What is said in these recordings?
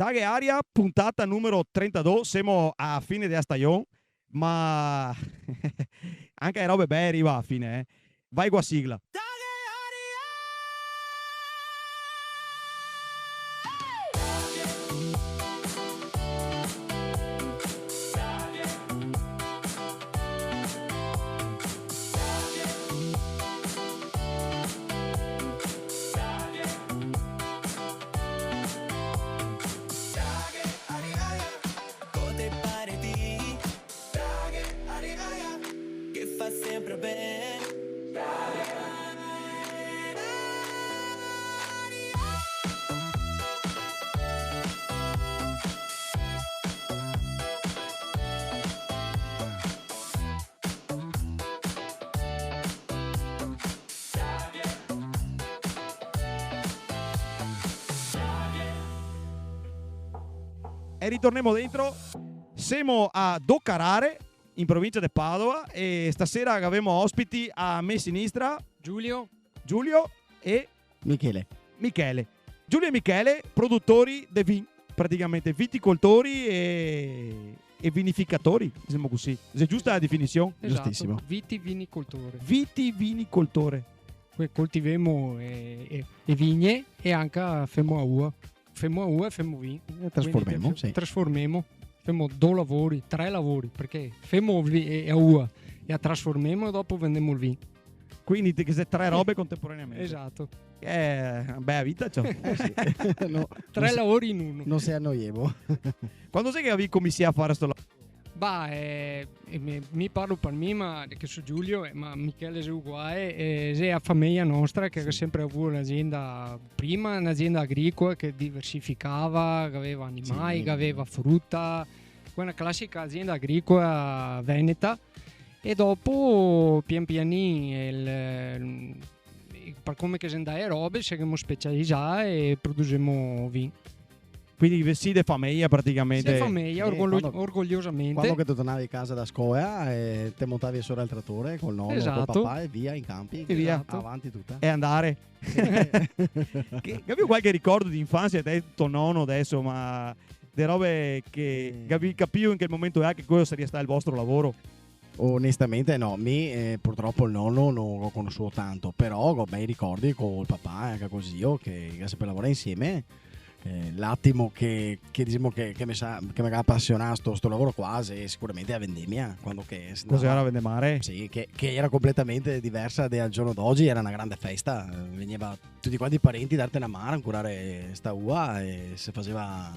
Taghe Aria, puntata numero 32, siamo a fine della stagione, ma anche le robe belle arriva a fine, eh. Vai qua sigla. E ritorniamo dentro. Siamo a Doccarare, in provincia di Padova, e stasera abbiamo ospiti a me sinistra Giulio e Michele. Giulio e Michele, produttori di vin, praticamente viticoltori e vinificatori, diciamo così. È giusta la definizione? Esatto, Giustissimo. Vitivinicoltore. Poi coltiviamo e vigne e anche femo a uva. Femo a uva e femo vin. Trasformiamo, sì. Trasformiamo. Femo tre lavori, perché femo a uva e a trasformiamo e dopo vendiamo il vino. Quindi che sei tre robe contemporaneamente. Esatto. Beh, vita ciò. Sì. No, Tre lavori in uno. Non si annoiamo. Quando sei che avevi cominciato a fare sto lavoro? Mi parlo per me, ma che sono Giulio, ma Michele è uguale, è la famiglia nostra che ha sempre avuto un'azienda, prima un'azienda agricola che diversificava, che aveva animali, Sì. che aveva frutta, una classica azienda agricola veneta, e dopo pian pianino per come che si andava robe siamo specializzati e produciamo vino. Quindi sì, de famiglia praticamente. Sì, famiglia, orgogliosamente. Quando che tu tornavi a casa da scuola e te montavi sopra il trattore col nonno, Esatto. col papà e via in campi. E via. Avanti tutta. E andare. Avevo qualche ricordo di infanzia, te tuo nonno adesso, ma le robe che capivo in che momento è che quello sarebbe stato il vostro lavoro. Onestamente no, purtroppo il nonno non lo conoscevo tanto, però ho bei ricordi con il papà e anche con zio che sempre lavorare insieme. L'attimo che diciamo che mi ha appassionato sto lavoro qua è sicuramente la vendemmia, quando che Cos'era la vendemmare? sì, che era completamente diversa dal giorno d'oggi, era una grande festa, veniva tutti quanti i parenti darti una mano a curare sta uva e si faceva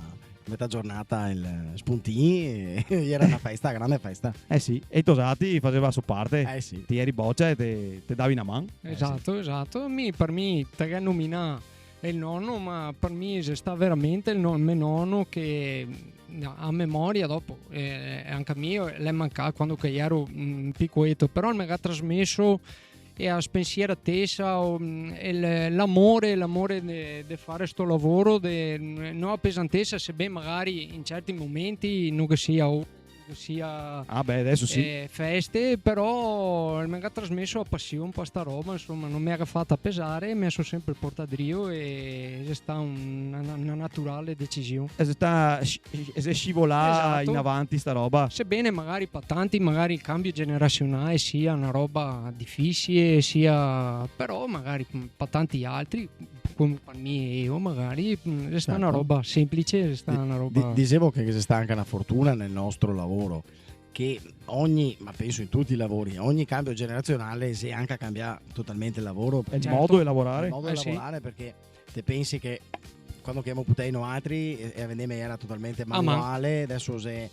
metà giornata il spuntini e era una festa, grande festa. Sì, e i tosati faceva su parte. Sì. Ti eri boccia e te davi una mano. Esatto. Per me te nomina il nonno, ma per me sta veramente il mio nonno che a memoria dopo anche a me l'è mancato quando che ero piccoletto, però mi ha trasmesso e a spensieratezza l'amore di fare sto lavoro, non a pesantezza, sebbene magari in certi momenti non che sia adesso sì. Feste, però mi ha trasmesso la passione per sta roba, insomma non mi ha fatta pesare, mi ha sempre portato drio e è stata una naturale decisione. È scivolata Esatto. in avanti sta roba. Sebbene magari per tanti magari il cambio generazionale sia una roba difficile, sia però magari per tanti altri come per me e io magari è stata una roba semplice, è stata una roba. Dicevo che c'è stata anche una fortuna nel nostro lavoro, che ma penso in tutti i lavori, ogni cambio generazionale si anche cambia totalmente il lavoro. È il Certo. modo di lavorare. Il modo di lavorare, perché te pensi che quando chiamo Puteino altri e la vendemmia era totalmente manuale, adesso c'è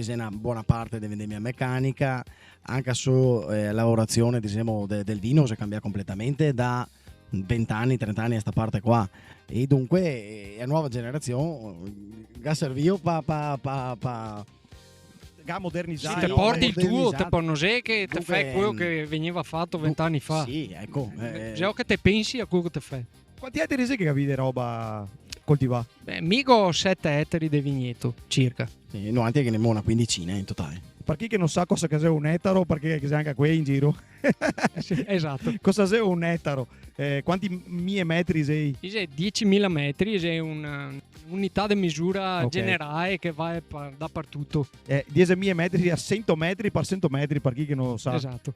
una buona parte di vendemmia meccanica, anche su lavorazione diciamo del vino si cambia completamente da 20 anni, 30 anni a sta parte qua, e dunque la nuova generazione ga servio pa modernizzare. Se te porti il tuo, modernizzato. te possono dire che te Dunque, fai quello che veniva fatto 20 anni fa. Sì, ecco. Già che te pensi a quello che te fai. Quanti ettari sei che avevi di roba coltivata? Mico 7 ettari di vigneto, circa. No, anche che ne ho una quindicina in totale. Per chi che non sa cosa che è un ettaro, perché c'è anche qui in giro. Sì, esatto. Cosa sei un ettaro? Quanti metri sei? 10.000 metri è un'unità di misura Ok. generale che va dappertutto. 10.000 metri a 100 metri per 100 metri, per chi che non lo sa. Esatto.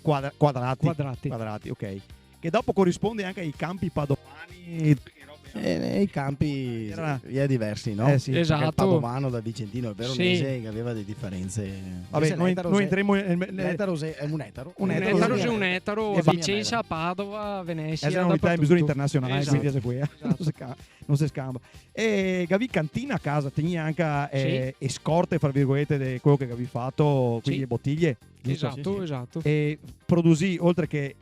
Quadrati. Quadrati. Ok. Che dopo corrisponde anche ai campi padovani. I campi Era- diversi, no? Sì. Esatto. Perché il padovano da vicentino il veronese che aveva delle differenze. Vabbè, Invece noi l'Etaro entriamo l'Etaro è un etaro. Un Un ettaro ettaro sì. è un ettaro, E va- Vicenza, Padova, Venezia. è un'unità in misura internazionale, Esatto. quindi è qui, Esatto. non si scamba. E Gavi cantina a casa, tenia anche scorte, fra virgolette, di quello che avevi fatto, quindi Sì. bottiglie. giusto? Esatto, esatto. E produci, oltre che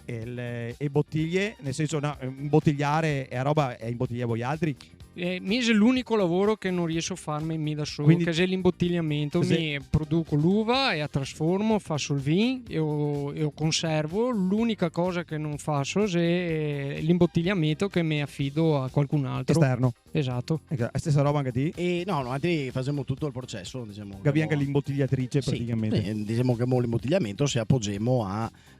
e bottiglie, nel senso, no, imbottigliare e roba e imbottigliare voi altri. Mi è l'unico lavoro che non riesco a farmi da solo, Quindi- che è l'imbottigliamento. Se- Mi produco l'uva e la trasformo, faccio il vino e lo conservo. L'unica cosa che non faccio è l'imbottigliamento, che mi affido a qualcun altro. Esterno. Esatto. La stessa roba anche te. E no, noi facciamo tutto il processo, diciamo. Gavi anche l'imbottigliatrice praticamente. Diciamo che l'imbottigliamento si appoggiamo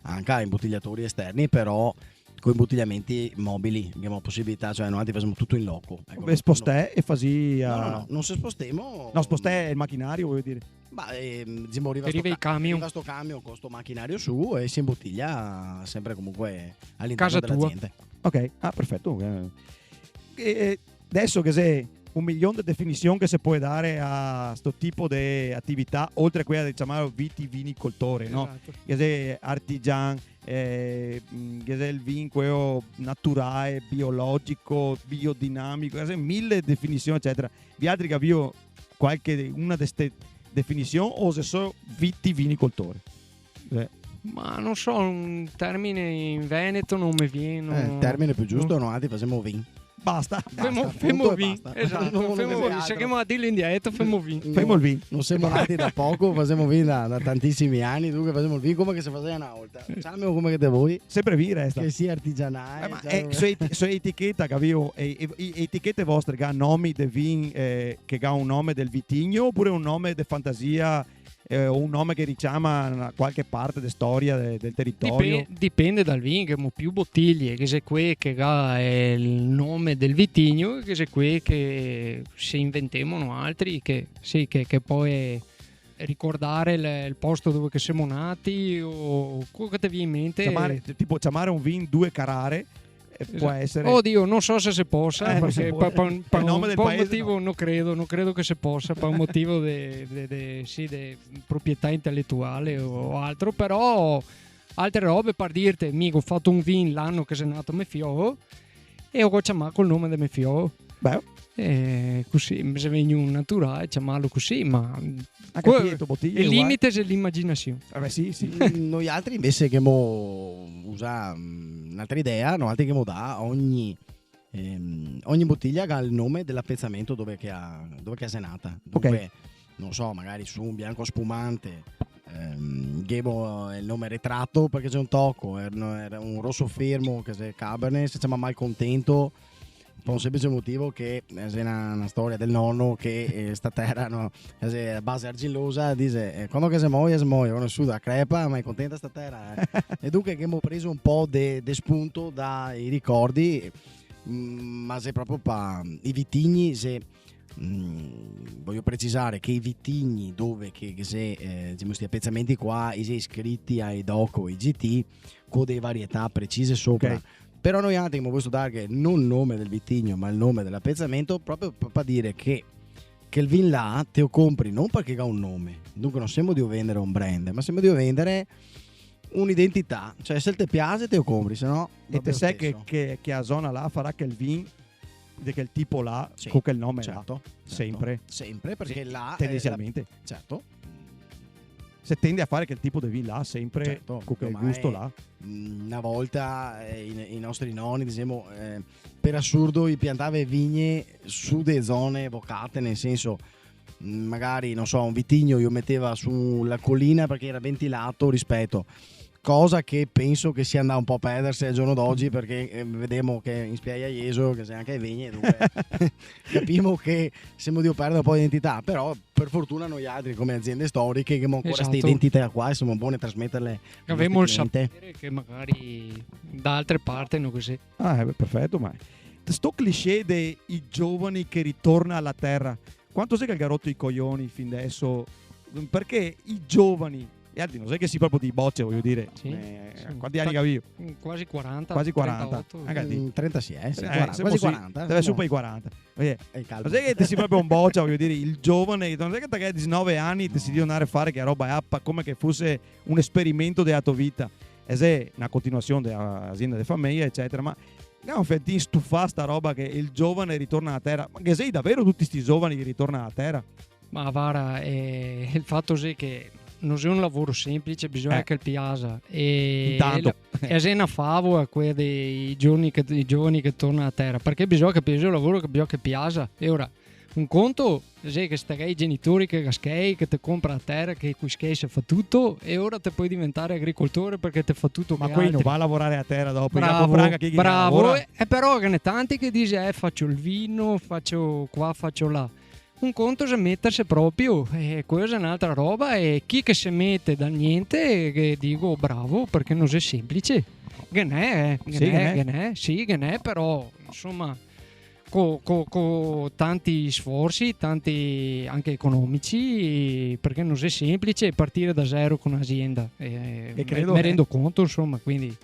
anche a imbottigliatori esterni, però con imbottigliamenti mobili, abbiamo possibilità, cioè noi facciamo tutto in loco. Ecco, Beh, spostè e fasi no, non se spostiamo. No, spostè il macchinario, vuoi dire. Ma diciamo, arriva Arriva il camion. arriva sto camion con sto macchinario su e si imbottiglia sempre comunque all'interno Casa dell'azienda. Ok, perfetto. Adesso che sei 1.000.000 di definizioni che si può dare a sto tipo di attività, oltre a quella di chiamare vitivinicoltore, no? Esatto. Che sei artigian, che sei il vin quello naturale, biologico, biodinamico, che sei 1000 definizioni, eccetera. Vi altri che avevo una di queste definizioni o se sono vitivinicoltore? Ma non so, un termine in Veneto non mi viene. Il termine più giusto, noi facciamo vin. Basta. Femo vin. basta. Esatto, Non femo deve vin. altro. Se chiamo a dirlo indietro, femo vin. Femo il vin. Non siamo nati da poco, facciamo vin da tantissimi anni, dunque facciamo il vin come che si faceva una volta. Facciamo come che te voi, Sempre vi resta. che sia artigianale. Ma cioè, su etichetta che avevo, etichette vostre che hanno nomi del vin, che ha un nome del vitigno oppure un nome di fantasia o un nome che richiama qualche parte della storia del territorio? Dipende dal vino, che abbiamo più bottiglie, che se qui che ha il nome del vitigno, che se qui che si inventiamo altri, che poi ricordare il posto dove che siamo nati o quello che ti viene in mente. Chiamare un vin 2 carare può essere. Oddio, non so se si possa, Non perché si può. per Il nome del un paese, motivo no. non credo che si possa, per un motivo di proprietà intellettuale o altro, però altre robe per dirti, amico, ho fatto un vin l'anno che sei nato mio figlio e ho chiamato col nome di mio figlio. Beh, E così, se viene un naturale, chiamarlo così, ma anche bottiglie il limite è l'immaginazione. Vabbè, sì. Noi altri invece che usa un'altra idea, noi altri che dà ogni bottiglia ha il nome dell'appezzamento dove che è nata. Dunque, non so, magari su un bianco spumante Gebo è il nome ritratto perché c'è un tocco, era un rosso fermo che è Cabernet, se siamo malcontento per un semplice motivo che è una storia del nonno che sta terra è a base argillosa, dice quando che si muoia quando su da crepa ma è contenta sta terra e dunque che abbiamo preso un po' di spunto dai ricordi, ma se proprio i vitigni voglio precisare che i vitigni dove che se questi appezzamenti qua sono iscritti ai DOC o ai GT con delle varietà precise sopra. Ok. Però noi abbiamo questo dare non il nome del vitigno ma il nome dell'appezzamento proprio per dire che il vin là te lo compri non perché ha un nome, dunque non siamo di vendere un brand ma siamo di vendere un'identità, cioè se ti piace te lo compri, se no E te sai che a zona là farà che il vin di quel tipo là con quel nome certo, là sempre perché là tendenzialmente certo se tende a fare quel tipo di vin là sempre certo, con quel ormai gusto là. Una volta i nostri nonni diciamo per assurdo piantava vigne su delle zone vocate, nel senso magari non so un vitigno io metteva sulla collina perché era ventilato rispetto cosa che penso che sia andata un po' a perdersi al giorno d'oggi, perché vediamo che in Spiaggia Ieso, che sei anche ai Vigni, dunque capiamo che siamo di perdere un po' di identità, però per fortuna noi altri come aziende storiche che abbiamo ancora queste identità qua e siamo buoni a trasmetterle. Avevamo il sapere che magari da altre parti non così. Perfetto, ma sto cliché dei giovani che ritorna alla terra, quanto sei che ha garotto i coglioni fin adesso? Perché i giovani e altri non sai che si proprio di bocce, voglio dire. Sì. Quanti anni avevi? Quasi 40. Quasi 40. 30 sì, sì, quasi 40. Deve su per i 40. Non sai che ti si proprio un boccia, voglio dire, il giovane, non sai che a 19 anni ti si deve andare a fare che roba è come che fosse un esperimento della tua vita. E è una continuazione dell'azienda di famiglia, eccetera, ma non ti stufa sta roba che il giovane ritorna a terra. Ma che sei davvero tutti questi giovani che ritornano a terra? Ma Vara, il fatto è che non è un lavoro semplice, bisogna che il piasa e intanto è una favola quella dei giovani che tornano a terra, perché bisogna che piasa il lavoro che bisogna che piasa. E ora un conto è che stai i genitori che gaschei, che ti compra a terra, che qui si fa tutto, e ora ti puoi diventare agricoltore perché ti fa tutto. Ma qui non va a lavorare a terra dopo. Bravo, e però che ne tanti che dice faccio il vino, faccio qua, faccio là. Un conto è mettersi proprio, e questa è un'altra roba, e chi che si mette da niente che dico bravo, perché non è semplice. Che ne è, però insomma con tanti sforzi, tanti anche economici, perché non è semplice partire da zero con un'azienda, e credo mi rendo conto, insomma, quindi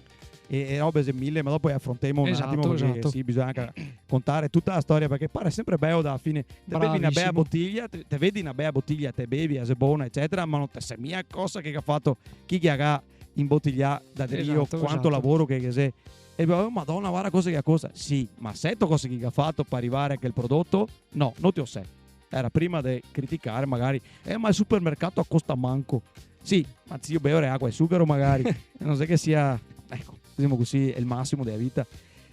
e robe mille, ma dopo affrontiamo un attimo, perché sì, bisogna anche contare tutta la storia, perché pare sempre bello da fine. Te bevi una bella bottiglia, te vedi una bella bottiglia, te bevi, è buona, eccetera, ma non te sai mia cosa che ha fatto chi ha imbottigliato da Dio, quanto lavoro che sei. E madonna, guarda cosa che ha cosa. Sì, ma setto cosa che ha fatto per arrivare a quel prodotto? No, non ti ho sé. Era prima di criticare magari, ma il supermercato costa manco. Sì, ma io bevo acqua e zucchero magari, non so che sia, ecco, diciamo così, è il massimo della vita.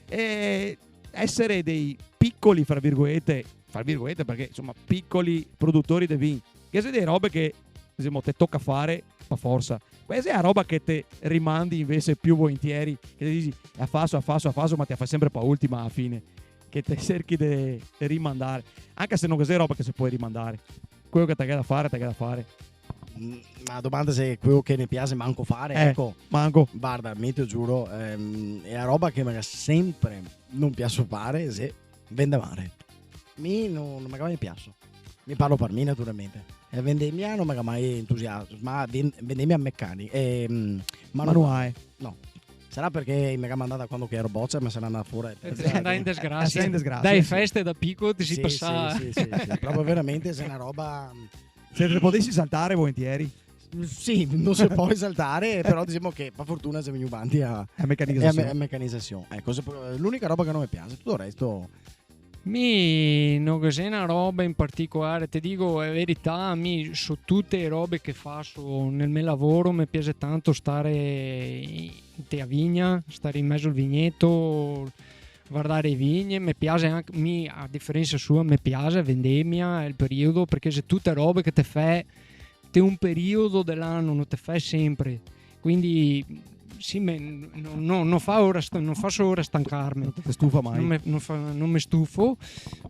E essere dei piccoli, fra virgolette, perché insomma piccoli produttori di vino, che sono delle robe che diciamo te tocca fare per forza. Questa è la roba che te rimandi invece più volentieri, che ti dici a faso, ma ti fai sempre per ultima alla fine, che te cerchi di rimandare, anche se non è roba che si può rimandare. Quello che ti ha da fare. Ma la domanda se è quello che ne piace manco fare, ecco. Manco. Guarda, mi te giuro, è la roba che mi sempre non piace fare, se vendemare. Non mi piace. Mi parlo per me naturalmente. Vendemmia non mi ha mai entusiasma, vendemmia meccanica. Manuale. No. Sarà perché mi ha mandato quando ero boccia, ma sarà andata fuori. Andai in disgrazia. Dai feste da picco ti si passa. Sì. Proprio veramente se è una roba. Se te potessi saltare volentieri. Sì, non si può esaltare, però diciamo che per fortuna siamo avanti a meccanizzazione. Ecco, l'unica roba che non mi piace, tutto il resto. Non c'è una roba in particolare, ti dico la verità, su tutte le robe che faccio nel mio lavoro mi piace tanto stare in te a vigna, stare in mezzo al vigneto, guardare i vigne, mi piace anche, a differenza sua, mi piace vendemmia, il periodo, perché se tutte robe che te fai, te un periodo dell'anno, non te fai sempre, quindi sì, non faccio ora stancarmi. Non ti stufa mai? Non mi stufo.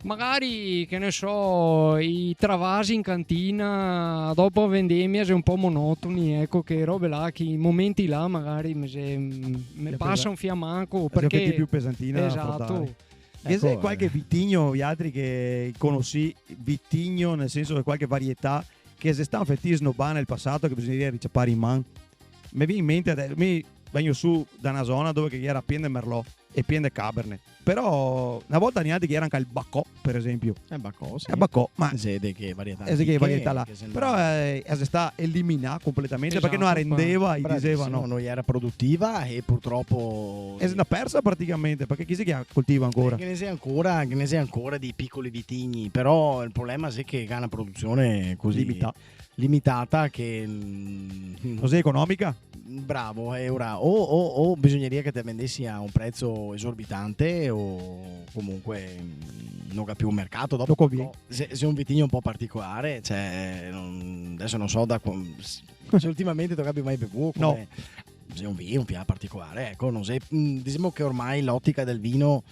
Magari, che ne so, i travasi in cantina dopo vendemmia sono un po' monotoni, ecco, che robe là, che i momenti là magari mi passa un fiammanco, perché più pesantina. Esatto. Ecco, qualche vitigno, gli altri che conosci, vitigno nel senso che qualche varietà che se stanno fettissimo bene nel passato che bisogneria riceppare in man. Mi viene in mente, mi vengo su da una zona dove era pieno di Merlot e pieno di Cabernet, però una volta neanche che era anche il Bacò, per esempio. Bacò, sì. Bacò, ma che varietà là. Però si sta eliminata completamente, esatto, perché non rendeva e diceva no. Non era produttiva e purtroppo è stata persa praticamente, perché chi si coltiva ancora? Che ne sia ancora di piccoli vitigni, però il problema è che ha una produzione così limitata che così economica. Bravo, ora o bisogneria che te vendessi a un prezzo esorbitante o comunque non ha più un mercato dopo. Se è un vitigno un po' particolare, cioè adesso non so se ultimamente tu capi mai bevuto. No. è un vino, un piano particolare, ecco, non sei, diciamo che ormai l'ottica del vino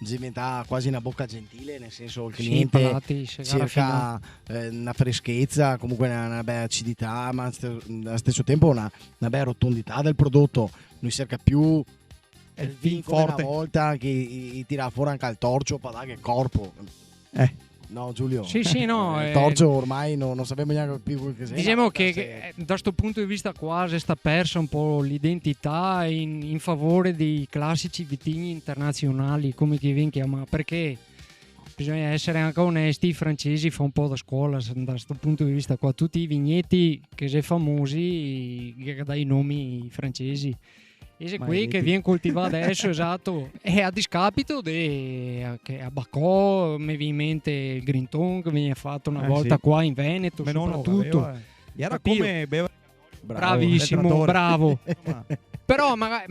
diventa quasi una bocca gentile, nel senso il cliente cerca una freschezza, comunque una bella acidità, ma allo stesso tempo una bella rotondità del prodotto. Lui cerca più il vino forte, una volta che tira fuori anche il torcio per dare corpo. No, Giulio? Sì, no. Il torcio ormai non sappiamo neanche più che sia. Diciamo che da questo punto di vista qua si sta persa un po' l'identità in favore dei classici vitigni internazionali, come chi viene chiamato, perché bisogna essere anche onesti, i francesi fanno un po' da scuola da questo punto di vista qua. Tutti i vigneti che sono famosi, che dai nomi francesi. E qui che viene coltivato adesso, esatto, è a discapito che a Bacò mi viene in mente il Grinton che viene fatto una volta qua in Veneto, soprattutto. Era come bevere. Bravissimo, bravo. Però ma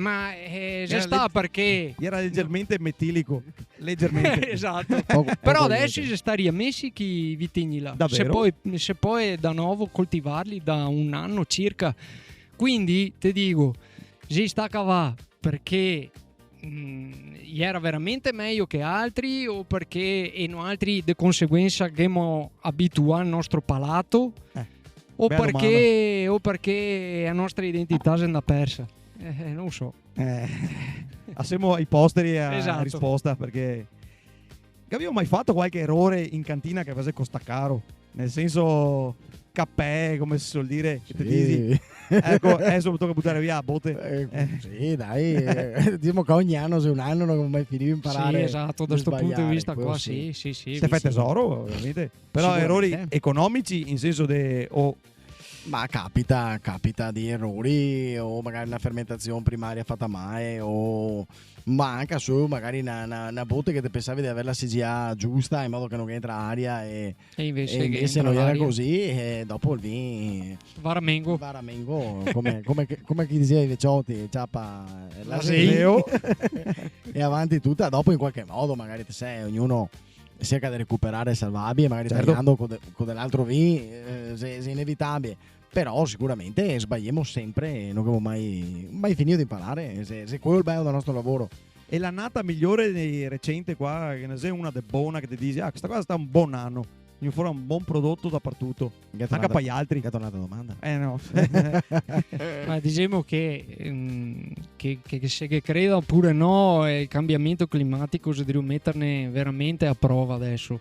sta perché era leggermente metilico, leggermente. Esatto. Però adesso si sta riammessi chi vitigni là. Se poi da nuovo coltivarli da un anno circa. Quindi ti dico, si sta cavà perché era veramente meglio che altri o perché altri di conseguenza che abbiamo abituato il nostro palato o perché la nostra identità si è andata persa. Non so. Assiemo ai posteri a esatto. Risposta, perché abbiamo mai fatto qualche errore in cantina che fosse costa caro, nel senso cappè, come si suol dire, che ti dici, ecco, adesso tocca buttare via a botte. Sì, dai, diciamo che ogni anno se un anno non mai finito di imparare. Sì, esatto, da questo punto di vista qua sì. Si fa tesoro, ovviamente. Però errori economici in senso ma capita di errori, o magari una fermentazione primaria fatta mai, o manca su magari una botte che ti pensavi di avere la CGA giusta in modo che non entra aria e invece non era così, e dopo il vino Varamengo come chi diceva i vecchiotti, ciappa l'aseo e avanti tutta. Dopo in qualche modo magari ti sei, ognuno cerca di recuperare salvabili, magari tagliando con dell'altro vino, se è inevitabile. Però sicuramente sbagliamo sempre e non abbiamo mai finito di imparare, se quello è il bello del nostro lavoro. E l'annata migliore di recente qua, che ne sei una de buona che ti dici, questa cosa sta un buon anno, viene fuori un buon prodotto dappertutto, anche per gli altri. Che è tornata domanda? No. Ma diciamo che se creda oppure no, il cambiamento climatico si deve metterne veramente a prova adesso,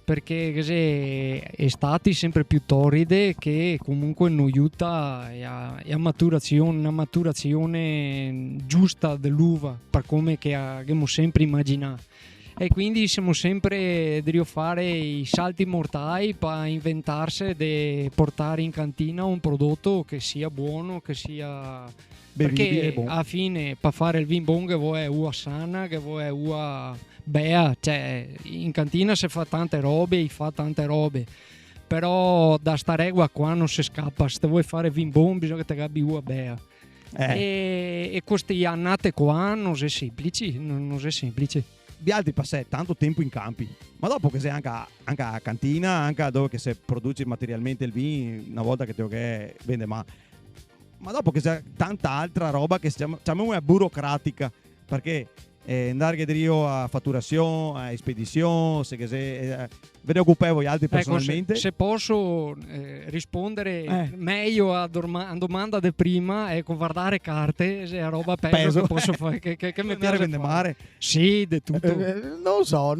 perché se estati sempre più torride che comunque non aiuta a maturazione, una maturazione giusta dell'uva per come che abbiamo sempre immaginato, e quindi siamo sempre devo fare i salti mortali per inventarsi di portare in cantina un prodotto che sia buono, che sia bevibile, perché alla fine per fare il vin buon che vuoi uva sana, che vuoi uva bea, cioè in cantina si fa tante robe, però da sta regola qua non si scappa. Se vuoi fare vin buon bisogna che ti abbia uva bea. E queste annate qua non è semplice. Gli altri passano tanto tempo in campi, ma dopo che sei anche a cantina, anche dove che si produce materialmente il vino, una volta che te che vende, ma dopo che c'è tanta altra roba che si chiama burocratica, perché andare a fatturazione, a spedizione, ve ne occupavo gli altri personalmente. Se posso rispondere meglio a domanda di prima, guardare carte, se è roba peso che posso fare, che mi piace vende mare. Sì, di tutto. Non so.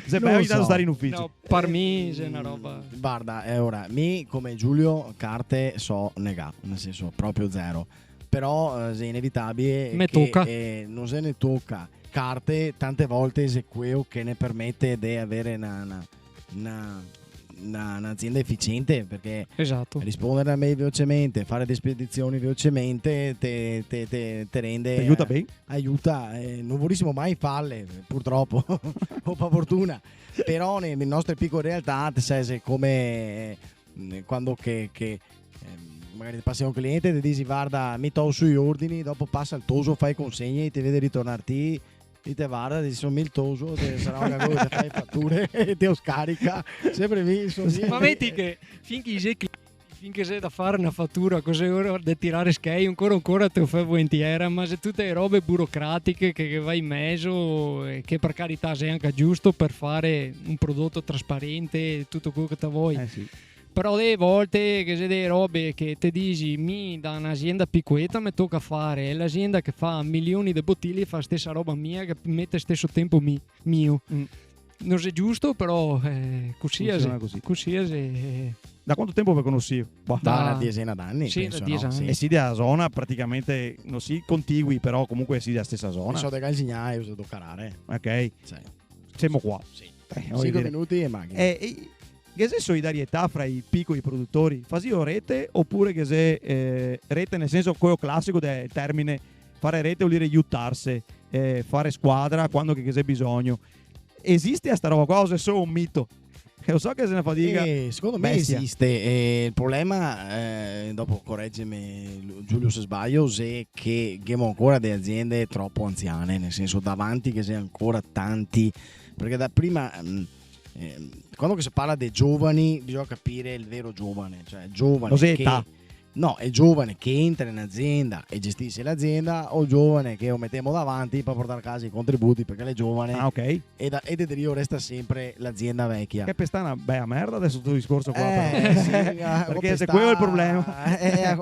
Se mai ogni stare in ufficio. No, per me è una roba. Guarda, ora, mi come Giulio carte so negà, nel senso proprio zero. Però è inevitabile che non se ne tocca carte tante volte esegueo che ne permette di avere un'azienda efficiente, perché esatto. Rispondere a me velocemente, fare le spedizioni velocemente te rende, ti aiuta bene, aiuta, non volessimo mai farle purtroppo o per fortuna, però nelle nostre piccole realtà sai come quando che magari ti passi un cliente e ti dici guarda mi to sui ordini, dopo passa il toso, fai consegne e ti vede ritornarti e te guarda, ti sono il toso, sarà una cosa, fai fatture e te lo scarica sempre mi ma vedi che finché finché sei da fare una fattura, così ora da tirare schei, ancora te lo fai volentieri, ma se tutte le robe burocratiche che vai in mezzo, che per carità sei anche giusto per fare un prodotto trasparente, tutto quello che te vuoi. Sì. Però delle volte che sei delle robe che ti dici mi da un'azienda piccoletta mi tocca fare, e l'azienda che fa milioni di bottiglie fa stessa roba mia che mette stesso tempo mio. Non è giusto, però così. Da quanto tempo vi conosci? Da una decina d'anni. Sì, penso, da 10 no? anni. E si della zona praticamente, non si contigui, però comunque si della stessa zona. So da Galzignai, uso da Carare. Ok, Sì. siamo qua. Sì. Voglio 5 dire. minuti e macchina. Che se solidarietà fra i piccoli produttori? Fasio rete oppure che se rete nel senso quello classico del termine fare rete vuol dire aiutarsi, fare squadra quando che c'è bisogno. Esiste a sta roba qua o è solo un mito? Lo so che se ne fatica. Secondo me bestia. esiste. Il problema, dopo correggimi Giulio se sbaglio, è che abbiamo ancora delle aziende troppo anziane, nel senso davanti che siano ancora tanti, perché da prima quando si parla dei giovani bisogna capire il vero giovane, cioè giovane Cos'è che età? no, è giovane che entra in azienda e gestisce l'azienda, o giovane che lo mettiamo davanti per portare a casa i contributi perché è giovane. Ah, ok. E da Rio resta sempre l'azienda vecchia. Che pesta una bella merda adesso tutto il discorso qua. Sì, Perché se quello è il problema.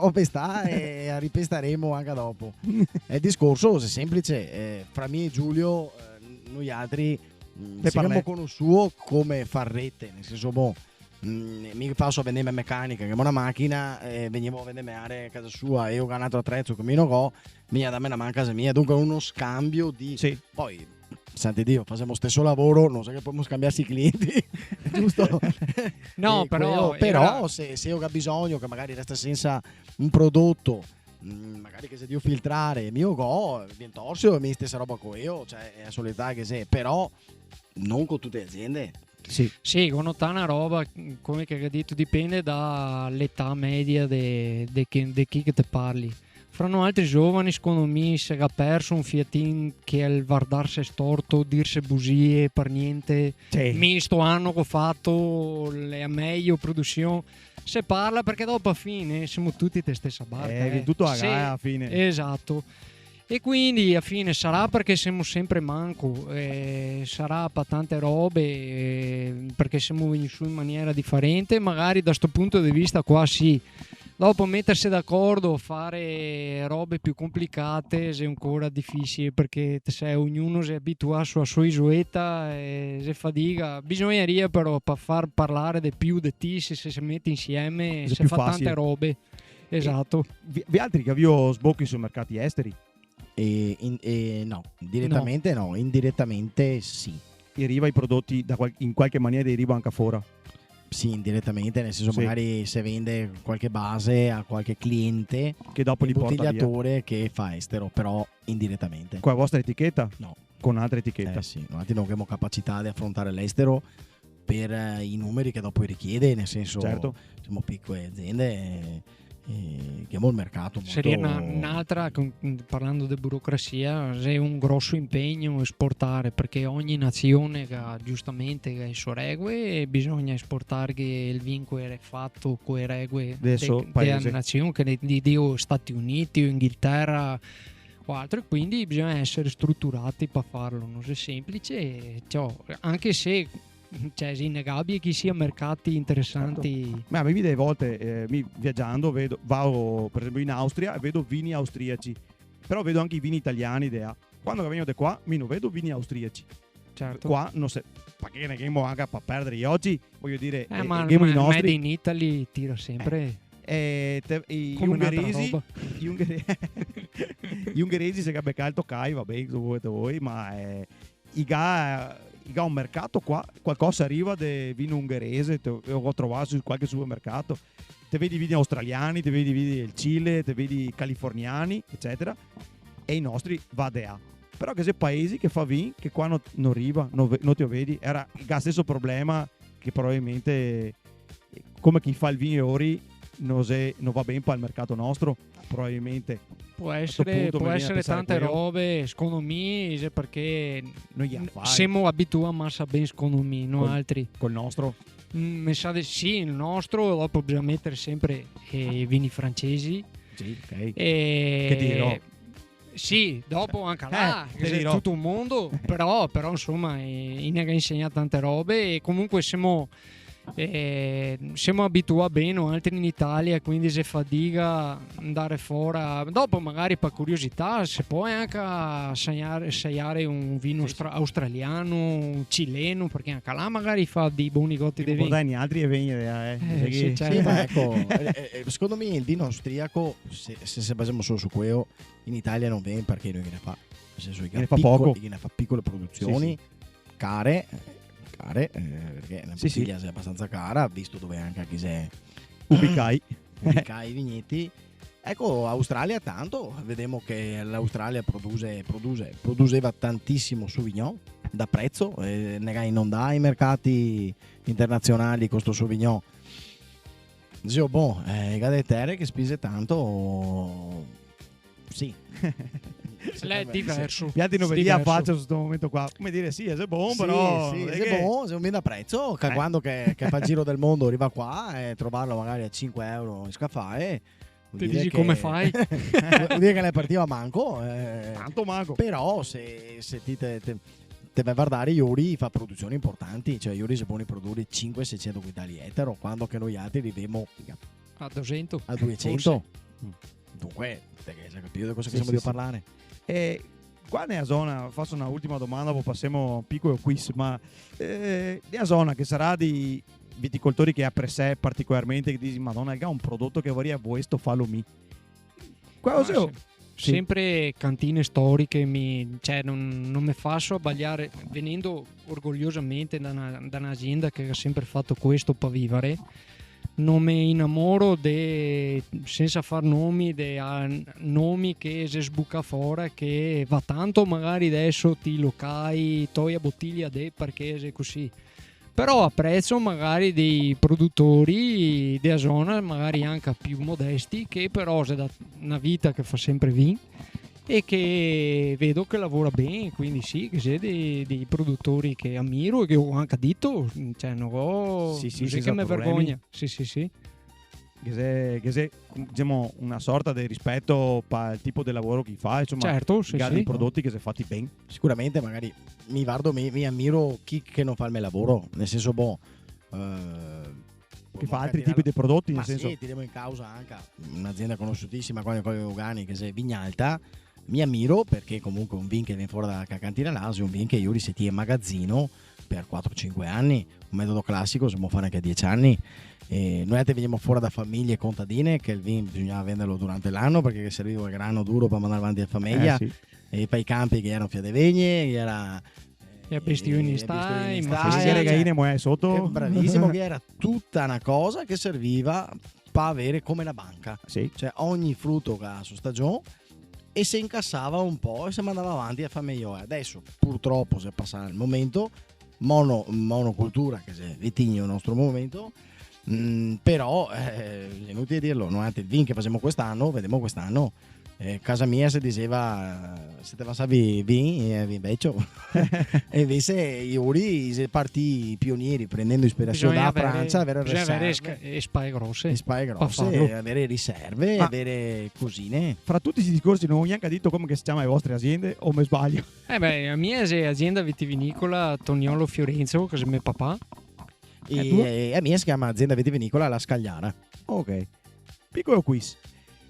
O pestà e ripestaremo anche dopo. Il discorso è semplice. Fra me e Giulio, noi altri siamo conosciuti come far rete, nel senso mi faccio vendere meccanica che è una macchina e venivo a vendere a casa sua e ho ganato attrezzo che mi go mi da me una man a casa mia, dunque uno scambio di sì. Poi santi Dio facciamo stesso lavoro, non so che possiamo scambiarsi i clienti giusto? No, però se ho bisogno che magari resta senza un prodotto magari che se devo filtrare mio go viene torsio e mi stessa roba con io, cioè è la solità che sei, però non con tutte le aziende. Sì, con una roba, come che hai detto, dipende dall'età media di chi che te parli. Fra altri giovani, secondo me, si è perso un fiatin che è il guardarsi storto, dirsi bugie per niente. Sì. Mi sto anno che ho fatto le meglio produzione. Se parla perché dopo a fine siamo tutti te stessa barca. Tutto a sì, gara a fine. Esatto. E quindi a fine sarà perché siamo sempre manco, sarà per tante robe, perché siamo venuti su in maniera differente, magari da sto punto di vista qua sì. Dopo mettersi d'accordo, fare robe più complicate è ancora difficile, perché se ognuno si abitua a sua isoetta e si fatica. Bisogneria però per far parlare di più di te, se si mette insieme, si fa facile. Tante robe. Esatto. Vi altri che avete sbocchi sui mercati esteri? No, direttamente no, indirettamente sì. Arriva i prodotti in qualche maniera arriva anche fuori? Sì, indirettamente, nel senso magari se vende qualche base a qualche cliente che dopo li porta via, bottigliatore che fa estero, però indirettamente. Con la vostra etichetta? No. Con altra etichetta? Sì, noi non abbiamo capacità di affrontare l'estero per i numeri che dopo richiede, nel senso siamo piccole aziende abbiamo il mercato molto... Seria un'altra, parlando di burocrazia, è un grosso impegno esportare, perché ogni nazione ha giustamente le sue regole e bisogna esportare il vincolo è fatto con le regole della nazione, che di Stati Uniti o Inghilterra o altro, quindi bisogna essere strutturati per farlo, non è semplice, anche se è innegabile che sia mercati interessanti. Certo. Ma mi delle volte viaggiando vado per esempio in Austria e vedo vini austriaci, però vedo anche i vini italiani quando vengo da qua mi non vedo vini austriaci. Certo. Qua non so perché ne abbiamo anche per perdere oggi, voglio dire, ma i nostri Made in Italy tira sempre gli ungheresi se beccare il Tokai va bene, voi, ma un mercato qua, qualcosa arriva di vino ungherese, ho trovato su qualche supermercato, te vedi vini australiani, te vedi vini del Cile, te vedi californiani, eccetera, e i nostri va da A. Però che se paesi che fa vino che qua non arriva, non ti lo vedi, era il stesso problema che probabilmente come chi fa il vino ori non va bene per il mercato nostro. probabilmente Può a questo essere, punto può mi viene a essere pensare tante quello. robe, secondo me, perché Noi gli affari siamo abituati a massa ben, secondo me, non altri. col nostro. Mi sa di sì, il nostro, dopo bisogna mettere sempre i vini francesi. Sì, ok. E... Che dirò? Sì, dopo anche là, te che è dirò. tutto un mondo, però insomma, Inega insegna tante robe e comunque siamo abituati bene, altri in Italia, quindi se fatica andare fuori. Dopo magari per curiosità, se puoi anche assaggiare un vino australiano, cileno, perché anche là magari fa dei buoni gotti di Non vino. portare altri e venire. Sì, certo. Sì, ma ecco, secondo me il vino austriaco, se basiamo solo su quello, in Italia non viene perché non gliene fa. Nel senso che Ne fa poco. gliene fa piccole produzioni, care, perché la bottiglia è abbastanza cara, visto dove anche chi sei Ubicai. i vigneti. Ecco, Australia tanto, vediamo che l'Australia produceva tantissimo Sauvignon da prezzo, non dà ai mercati internazionali questo Sauvignon. Dicevo, i terre che spese tanto, sì. È diverso. Piatti non vedi a faccia su questo momento qua. Come dire, sì, è buono, però. Sì, non è è che- buono, se non viene da prezzo, che quando che fa il giro del mondo arriva qua e trovarlo magari a 5 euro in scaffale. Ti dici come fai? Vuol dire che ne partiva manco. Tanto mago. Però se ti te vai a guardare, Iuri fa produzioni importanti, cioè Iuri si può produrre 500-600 quintali ettaro, quando che noi altri arriviamo A 200. a 200. Dunque, te che hai capito di cosa Sì, stiamo di sì. parlare? E qua nella zona, faccio una ultima domanda, poi passiamo a un piccolo quiz, ma nella zona che sarà di viticoltori che apprezza particolarmente, che dici, madonna, è un prodotto che vorrei a questo, fallo mi. Cosa Sì. Sempre cantine storiche, non mi faccio abbagliare, venendo orgogliosamente da un'azienda che ha sempre fatto questo per vivere. Non mi innamoro senza far nomi nomi che si sbuca fuori, che va tanto magari adesso ti locai toi a bottiglia perché è così, però apprezzo magari dei produttori della zona magari anche più modesti, che però si da una vita che fa sempre vin e che vedo che lavora bene, quindi sì, che c'è dei produttori che ammiro e che ho anche detto, cioè non ho Sì, non senza che mi problemi. vergogna. Sì. che se diciamo una sorta di rispetto per il tipo di lavoro che fa, insomma, Certo, sì, magari sì. i prodotti che si fatti bene. Sicuramente magari mi ammiro chi che non fa il mio lavoro, nel senso Che fa altri tipi di prodotti, ma nel senso. sì, tiriamo in causa anche un'azienda conosciutissima con i Ugani che è Vignalta. Mi ammiro perché comunque un vin che viene fuori dalla cantina l'Asio, un vin che io risetti in magazzino per 4-5 anni, un metodo classico, si può fare anche 10 anni. E noi altri veniamo fuori da famiglie contadine che il vin bisognava venderlo durante l'anno perché serviva il grano duro per mandare avanti la famiglia, Sì. e poi i campi che erano fiadevegne, che era E a bestioni stai, ma Se sì, le cioè, gaine muore sotto. bravissimo, che era tutta una cosa che serviva per avere come la banca, Sì. cioè ogni frutto che ha su stagione, e si incassava un po' e si mandava avanti a fare meglio. Adesso purtroppo si è passato il momento monocultura, che è vitigno il nostro momento. Però è inutile dirlo, noi il vin che facciamo quest'anno, vediamo quest'anno, casa mia si diceva se te passavi vin vecchio e invece Iuri si partì pionieri prendendo ispirazione bisogna dalla Francia, avere bisogna avere riserve, spalle grosse. spalle per grosse, farlo. avere riserve, Ma- avere cosine. Fra tutti questi discorsi non ho neanche detto come che si chiama le vostre aziende, o mi sbaglio? La mia è azienda vitivinicola Toniolo Fiorenzo, che è mio papà. E a mia si chiama azienda vitivinicola La Scagliara. Ok. Piccolo quiz.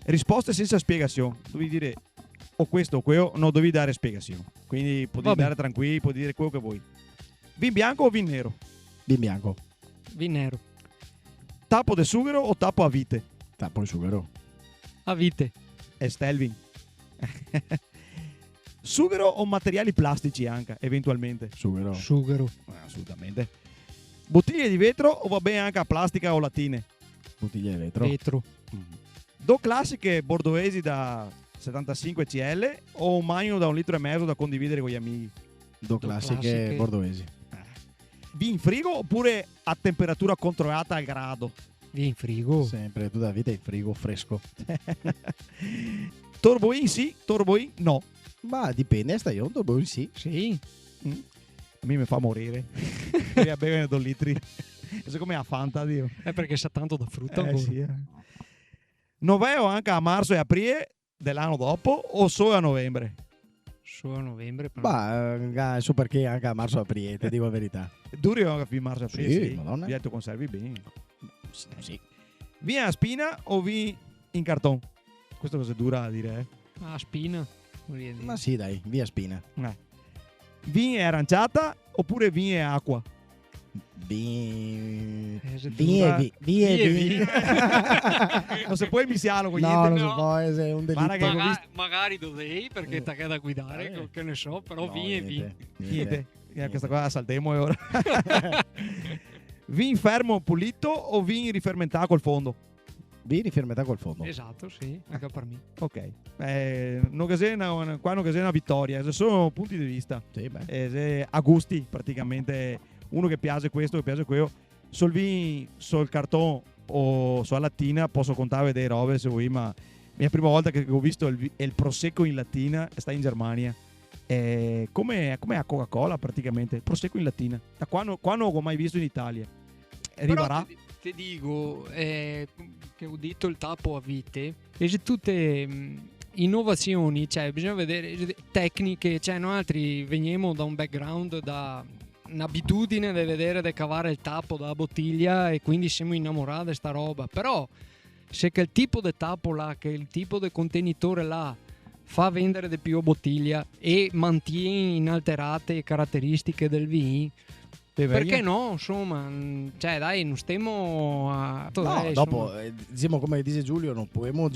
Risposte senza spiegazione. Devi dire o questo o quello, non devi dare spiegazione. Quindi puoi Vabbè. andare tranquilli, puoi dire quello che vuoi. Vin bianco o vin nero? Vin bianco, Vin nero. Tappo de sughero o tappo a vite? tappo il sughero. A vite. E Stelvin. Sughero o materiali plastici anche, eventualmente? Sughero. Sughero. Assolutamente. Bottiglie di vetro o va bene anche a plastica o latine? Bottiglia di vetro. Vetro. Due classiche bordoesi da 75 CL o un magno da 1,5 litri da condividere con gli amici? Due classiche bordoesi. Vin in frigo oppure a temperatura controllata al grado? Via in frigo. Sempre, tutta la vita in frigo fresco. Turboin sì, Turboin no. Ma dipende, sta io, dopo sì. Sì. A me mi fa morire. Devi a bere 2 litri. Siccome ha Fanta, Dio. È perché sa tanto da frutta ancora. Sì. Non veo anche a marzo e aprile dell'anno dopo o solo a novembre? Solo a novembre. Però. Ma so perché anche a marzo aprile, ti dico la verità. Duri anche fino a marzo e aprile? Sì, madonna. Via, tu conservi bene. Sì. Via a spina o vi in cartone? Questo cosa dura a dire, Ah, spina. Dire. Ma sì, dai, via spina. Vin è aranciata oppure vin è acqua? Via. Non si può mischiarlo con No, niente. non si può, è un delitto. Magari dovevi perché ti da guidare, che ne so, però No, via e via. Niente. Questa qua la saltiamo ora. Vin fermo pulito o vin rifermentato col fondo? Via rifermentato col fondo. Esatto, sì, anche per me. Ok. Qua non è una vittoria, sono punti di vista. Sì, beh. A gusti praticamente, uno che piace questo, che piace quello. Sul vin, sul cartone o sulla lattina posso contare delle robe se vuoi, ma la mia prima volta che ho visto il prosecco in lattina sta in Germania. Come a Coca-Cola praticamente, il prosecco in lattina. Da qua non ho mai visto in Italia. Arriverà? Però ti dico che ho detto il tappo a vite e se tutte innovazioni, cioè bisogna vedere tecniche, cioè noi altri veniamo da un background, da un'abitudine di vedere di cavare il tappo dalla bottiglia e quindi siamo innamorati di sta roba, però se che il tipo di tappo là, che il tipo di contenitore là fa vendere di più bottiglia e mantiene inalterate caratteristiche del vino, perché no? Insomma, cioè dai, non stiamo a... No, dai, dopo, diciamo come dice Giulio, non possiamo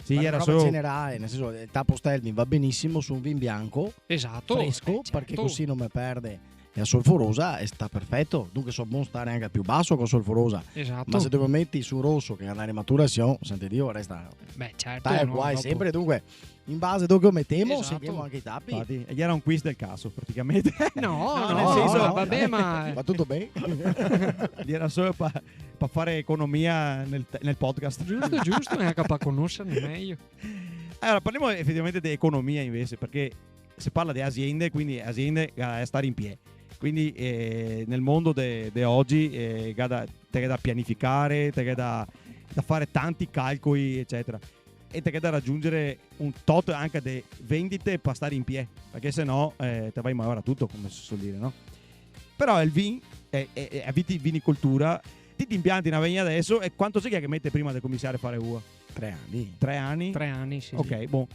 era solo generale, nel senso il tappo Stelvin va benissimo su un vin bianco, esatto, fresco, certo. perché così non mi perde. È solforosa e sta perfetto, dunque so buon stare anche più basso con solforosa. Esatto. Ma se tu lo metti su rosso che è una rimaturazione, senti Dio, resta certo, guai dopo. sempre, dunque in base a dove lo mettiamo Esatto. seguiamo anche i tappi. infatti, e era un quiz del caso praticamente. No, nel senso, vabbè, ma Va tutto bene? era solo per fare economia nel podcast. giusto, è anche per conoscerne meglio. Allora, parliamo effettivamente di economia invece, perché si parla di aziende, quindi aziende a stare in piedi. Quindi nel mondo di oggi te da pianificare, te da fare tanti calcoli, eccetera. E te da raggiungere un tot anche di vendite per stare in piedi, perché se no te vai male a tutto, come si suol dire, no? Però il vin, vinicoltura, ti impianti una vigna adesso e quanto si che mette prima del commissario a fare uva? 3 anni. 3 anni? 3 anni, sì. Ok, buon.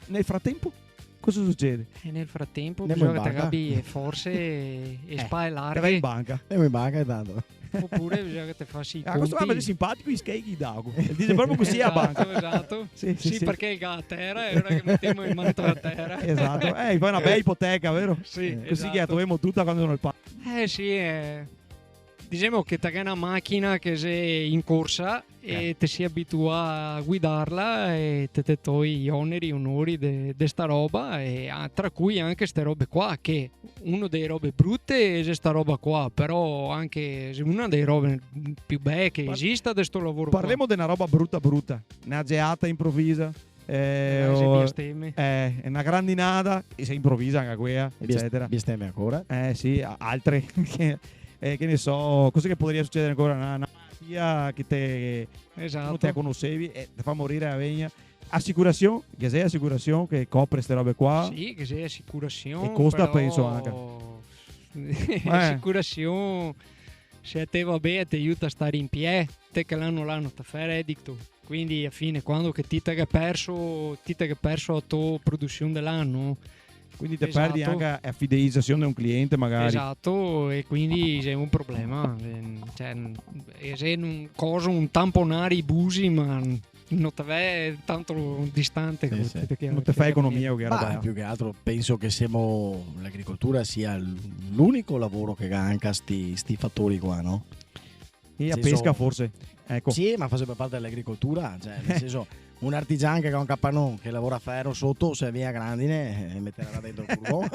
Nel frattempo cosa succede? E nel frattempo Andiamo bisogna in che banca. te gabi forze e spalle Te vai larghe, in banca. Andiamo in banca intanto. oppure bisogna che te fassi i Questo conti. è simpatico i skate d'ago. Dice proprio così a banca. Esatto. Sì, Perché il gatto a terra e ora che mettiamo in mano a terra. Esatto. Fai una bella ipoteca, vero? Sì, Così esatto. che la troviamo tutta quando sono il pa. Sì, diciamo che te hai una macchina che sei in corsa e te si abitua a guidarla e te togli gli oneri e onori di sta roba, e tra cui anche ste robe qua, che uno dei robe brutte è sta roba qua, però anche una dei robe più belle che esista di sto lavoro Parliamo di una roba brutta. Una geata improvvisa. Una grandinata e si improvvisa anche quella, eccetera. Bestemmia ancora? Sì, altre che ne so, cose che potrebbe succedere ancora, una malattia che te non te conoscevi e ti fa morire la vegna. Assicurazione, che sei assicurazione che copre queste robe qua. Sì, che sei assicurazione. E costa però... penso anche. Assicurazione, se a te va bene ti aiuta a stare in piedi, te che l'anno ti fai reddito. Quindi alla fine quando che ti hai perso la tua produzione dell'anno, quindi ti perdi anche la fidelizzazione di un cliente magari. Esatto, e quindi c'è un problema, cioè se un tamponare i busi, ma non ti vai tanto distante, non ti fai economia o che roba. Più che altro penso che l'agricoltura sia l'unico lavoro che ha anche sti fattori qua, no? E a pesca forse. Ecco. Sì, ma fa sempre parte dell'agricoltura, cioè nel senso un artigiano che ha un capannone che lavora a ferro sotto, se via grandine metterà dentro il furgone.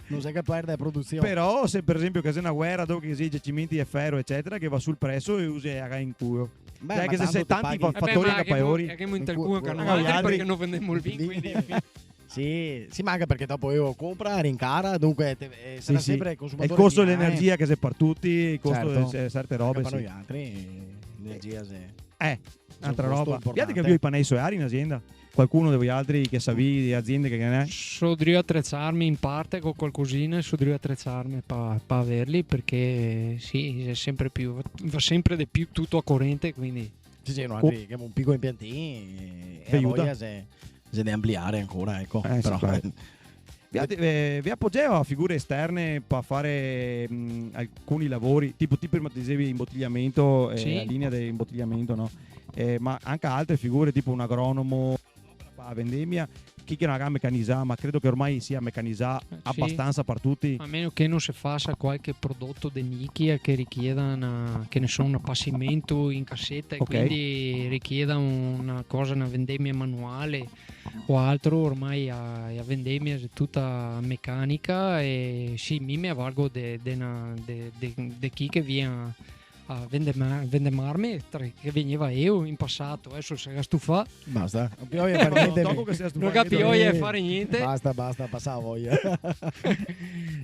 Non sai che perde produzione. Però se per esempio che c'è una guerra dove esige cimenti e ferro eccetera, che va sul prezzo e usa in culo. Beh, che se sei tanti fattori ma capaiori che mo intercuono che Magari non altri altri- perché non vendiamo il vino, quindi Sì, si manca perché dopo io compra, rincara, dunque sarà sì. sempre il È il consumatore. costo finale. dell'energia che se per tutti, il costo Certo. di certe robe. Capano Sì. gli altri, l'energia se... Altra costo roba. importante. Piate che avevo i panei solari in azienda? Qualcuno di voi altri che savi di aziende che ne è? Sodrio attrezzarmi in parte con qualcosina, sodrio attrezzarmi per averli, perché sì, è sempre più, va sempre di più tutto a corrente, quindi Sì, no, altri che un piccolo impiantino e aiuta. voglia se deve ampliare ancora, ecco. Sì, Però, claro. Vi appoggiamo a figure esterne per fare alcuni lavori, tipo prima dicevi imbottigliamento, Sì. la linea di imbottigliamento, no? Ma anche altre figure tipo un agronomo a vendemmia, chi che non ha meccanizzata, ma credo che ormai sia meccanizzata Sì. abbastanza per tutti. a meno che non si faccia qualche prodotto di nicchia che richieda che ne so, un appassimento in cassetta e Ok. quindi richieda una cosa, una vendemmia manuale o altro, ormai a vendemmia è tutta meccanica e sì, mi avvalgo di chi che viene a vendemarmi che veniva io in passato, adesso si è stufato, basta. Non piove per niente. Dopo che sia non stufato, capivo a fare niente. Basta, passa la voglia.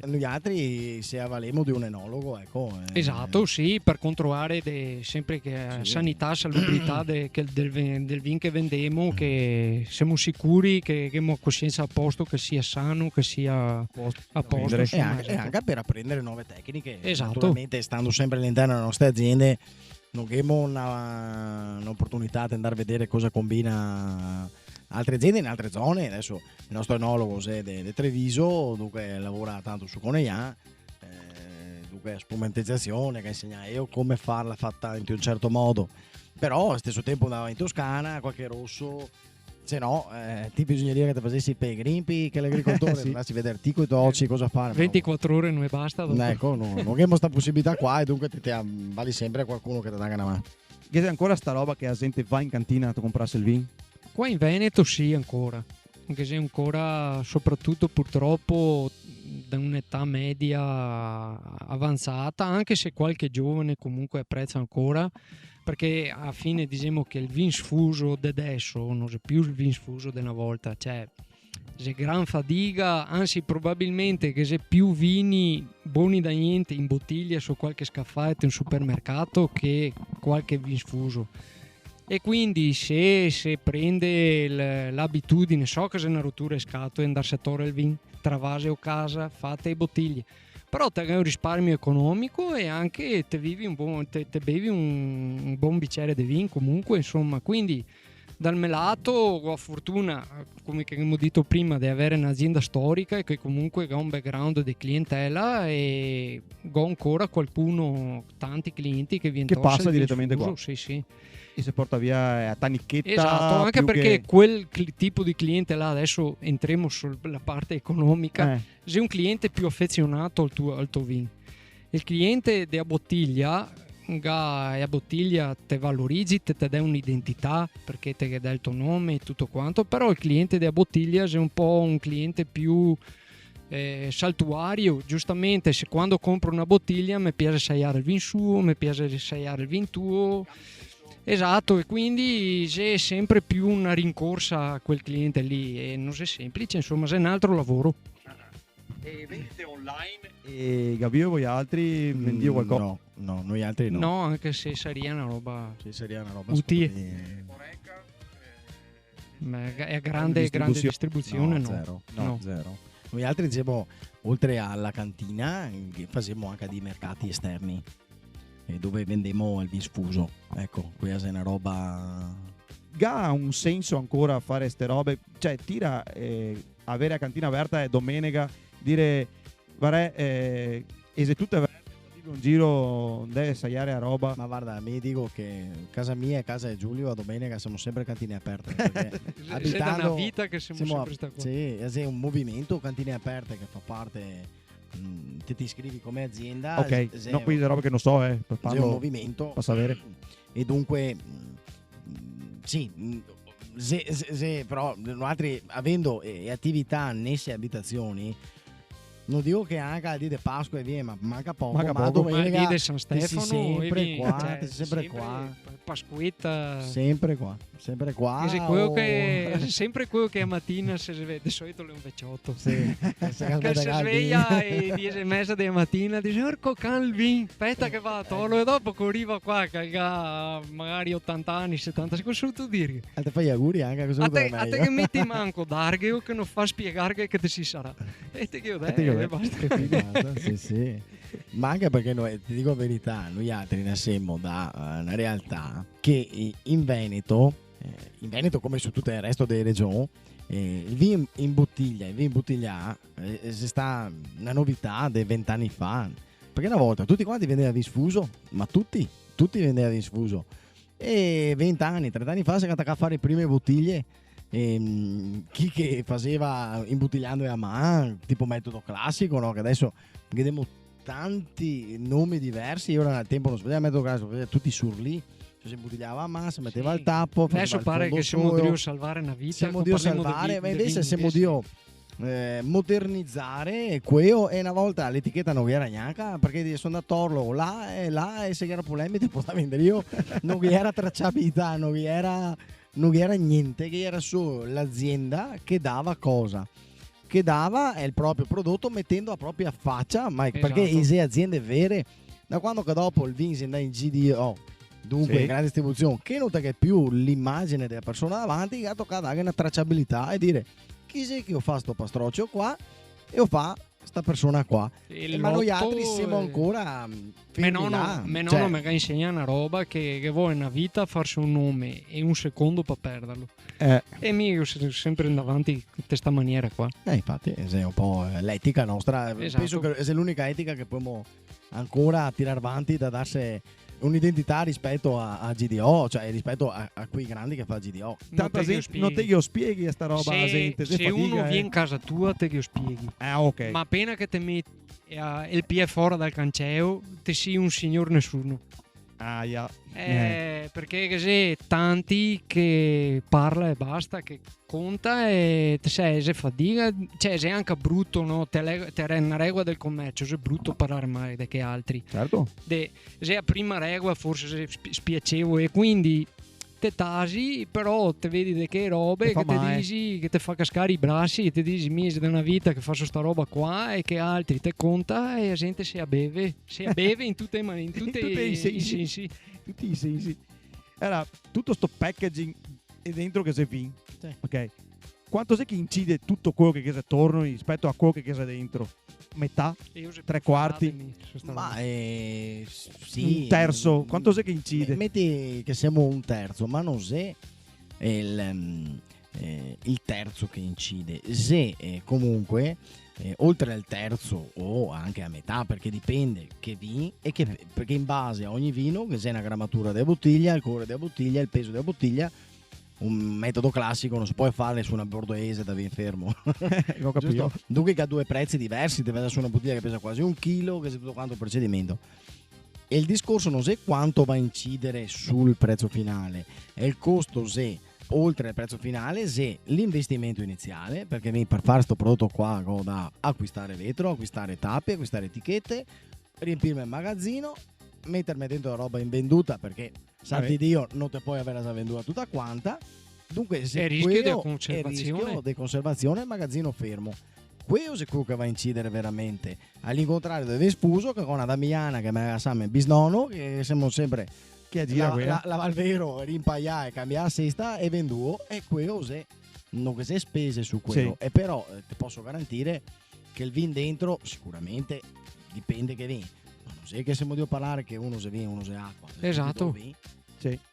Noi altri se avvalemo di un enologo, ecco. Esatto, sì, per controllare sempre che Sì. sanità, salubrità del vin che vendiamo, che siamo sicuri che abbiamo coscienza a posto, che sia sano, che sia a posto. vendere. E insomma, anche, esatto. e anche per apprendere nuove tecniche. Esatto. Naturalmente, stando sempre all'interno delle nostre aziende, non abbiamo un'opportunità di andare a vedere cosa combina altre aziende in altre zone. Adesso il nostro enologo è di Treviso, dunque lavora tanto su Coneglià, dunque spumanteggiazione, che insegna io come farla fatta in un certo modo. Però allo stesso tempo andava in Toscana, qualche rosso. Se no, ti bisogneria che ti facessi per i grimpi, che l'agricoltore Sì. andassi a vedere tico e tocci cosa fare. 24 ore non è basta. dopo. Ecco, non abbiamo questa possibilità qua e dunque vali sempre a qualcuno che ti dà una mano. Che c'è ancora sta roba che la gente va in cantina a comprarsi il vino? Qua in Veneto sì ancora, anche se ancora soprattutto purtroppo da un'età media avanzata, anche se qualche giovane comunque apprezza ancora, perché alla fine diciamo che il vin sfuso di adesso non è più il vin sfuso di una volta, cioè c'è gran fatica, anzi probabilmente che c'è più vini buoni da niente in bottiglia su qualche scaffale in supermercato che qualche vin sfuso. E quindi se prende l'abitudine, so che è una rottura di scatole andarsi a torre il vin tra vase o casa, fate le bottiglie, però te hai un risparmio economico e anche te bevi un buon bicchiere di vin comunque, insomma. Quindi dal melato ho la fortuna, come abbiamo detto prima, di avere un'azienda storica e che comunque ha un background di clientela e ho ancora qualcuno, tanti clienti che Che passa direttamente qua. Sì. E si porta via a tanicchetta. Esatto, anche più perché che- quel tipo di cliente là, adesso entriamo sulla parte economica, sei un cliente più affezionato al tuo vino. Il cliente della bottiglia, la bottiglia te valorizzi, te dà un'identità perché te dà il tuo nome e tutto quanto, però il cliente della bottiglia è un po' un cliente più saltuario. Giustamente, se quando compro una bottiglia mi piace assaiare il vin suo, mi piace assaiare il vin tuo. Esatto, e quindi c'è sempre più una rincorsa a quel cliente lì e non è semplice, insomma, è un altro lavoro. E vendete online? E Gabio, voi altri vendiamo qualcosa? No, noi altri no. No, anche se sarebbe una roba Sì, sarebbe una roba utile. Ma è grande distribuzione, no. Zero. Noi altri diciamo, oltre alla cantina, facciamo anche dei mercati esterni dove vendiamo il vin sfuso. Ecco, questa è una roba. Ha un senso ancora fare ste robe? Cioè, tira avere la cantina aperta e domenica dire guarda, e se tutto è aperto, un giro deve assaiare a roba. Ma guarda, mi dico che casa mia e casa di Giulio a domenica siamo sempre cantine aperte. Perché È da una vita che siamo sempre stati qua. Sì, è un movimento cantine aperte che fa parte. Ti iscrivi come azienda. Ok, no, qui le robe che non so, C'è un parlo, movimento. posso avere. E dunque, sì, però noi avendo attività nelle abitazioni, non dico che anche al dì di Pasqua e via, ma manca poco. Ma domenica di San Stefano sempre qua, cioè, sempre qua. Pasquetta. Sempre qua. Sempre quello che a mattina si sveglia, di solito è un vecchiotto. Sì, che si sveglia alle 10:30 della mattina, dice Orco Calvin, aspetta che va a tolo, e dopo che arriva qua che ha magari 80 anni, 70, cosa tu dire? A te fai gli auguri anche a te che metti manco d'argheo che non fa spiegare che te si sarà. E te che io basta. Sì. Ma anche perché noi, ti dico la verità, noi altri nascemmo da una realtà che in Veneto come su tutto il resto delle regioni, il vino in bottiglia, è stata una novità dei 20 anni fa, perché una volta tutti quanti vendevano vino sfuso, ma tutti vendevano vino sfuso, e 20 anni, 30 anni fa si è andato a fare le prime bottiglie. Chi che faceva imbottigliando a mano, tipo metodo classico, no? Che adesso vediamo tanti nomi diversi. Ora nel tempo non si vedeva metodo classico, vedeva tutti surlì, si imbottigliava a mano, si metteva il tappo. Adesso pare che siamo Dio salvare una vita, siamo Dio salvare, ma invece siamo Dio modernizzare quello. E una volta l'etichetta non era neanche, perché sono andato a Torlo là e se era polemica poteva vendere io, non era tracciabilità, non era niente, che era solo l'azienda che dava cosa? Che dava il proprio prodotto mettendo a propria faccia, ma esatto. Perché le aziende vere, da quando che dopo il vino si andava in GDO, dunque in grande distribuzione, che non è più l'immagine della persona davanti, che ha toccato anche una tracciabilità e dire chi sei che io fa sto pastroccio qua e io fa sta persona qua, ma noi altri siamo ancora me nonno mi ha insegnato una roba che vuole una vita farsi un nome e un secondo per perderlo, e io sempre in avanti in questa maniera qua, infatti è un po' l'etica nostra, esatto. Penso che è l'unica etica che possiamo ancora tirare avanti, da darsi un'identità rispetto a GDO, cioè rispetto a quei grandi che fa GDO. Non te io spieghi sta roba se uno viene in casa tua te che io spieghi, ok, ma appena che te metti il piede fuori dal canceo te sei un signor nessuno. Perché c'è tanti che parla e basta, che conta, e se fatica, cioè se è anche brutto, no? Te è una regola del commercio, se è brutto parlare mai di che altri, certo, se è prima regola forse è spiacevole, e quindi te tasi, però te vedi di che robe che te dici, che te fa cascare i bracci, e te dici mese di una vita che faccio sta roba qua, e che altri te conta, e la gente si abbeve in tutti i sensi. Era tutto sto packaging e dentro che si fin, ok? Quanto sei che incide tutto quello che c'è attorno rispetto a quello che c'è dentro? Metà? 3/4? Ma sì, un terzo? Quanto sei che incide? Metti che siamo un terzo, ma non sei il terzo che incide, se comunque oltre al terzo o anche a metà, perché dipende che vino, e perché in base a ogni vino che c'è una grammatura della bottiglia, il colore della bottiglia, il peso della bottiglia. Un metodo classico non si può fare su una bordoese da vin fermo. Dunque che ha due prezzi diversi, deve essere su una bottiglia che pesa quasi 1 chilo, che c'è tutto quanto il procedimento. E il discorso non è quanto va a incidere sul prezzo finale, è il costo se oltre al prezzo finale, se l'investimento iniziale, perché per fare questo prodotto qua da acquistare vetro, acquistare tappi, acquistare etichette, riempirmi il magazzino, mettermi dentro la roba invenduta, perché santi Dio non te puoi avere già venduta tutta quanta, dunque se rischio di conservazione il magazzino fermo. Quello è quello che va a incidere veramente, all'incontrario del Vespuso, che con una Damiana che mi ha sempre bisnonno, che siamo sempre che la Valvero rimpaiare e cambiare la sesta e venduto, e quello non che si spese su quello, e però ti posso garantire che il vin dentro sicuramente dipende che vin. Non sei che siamo di parlare che uno se vin, uno se acqua, esatto.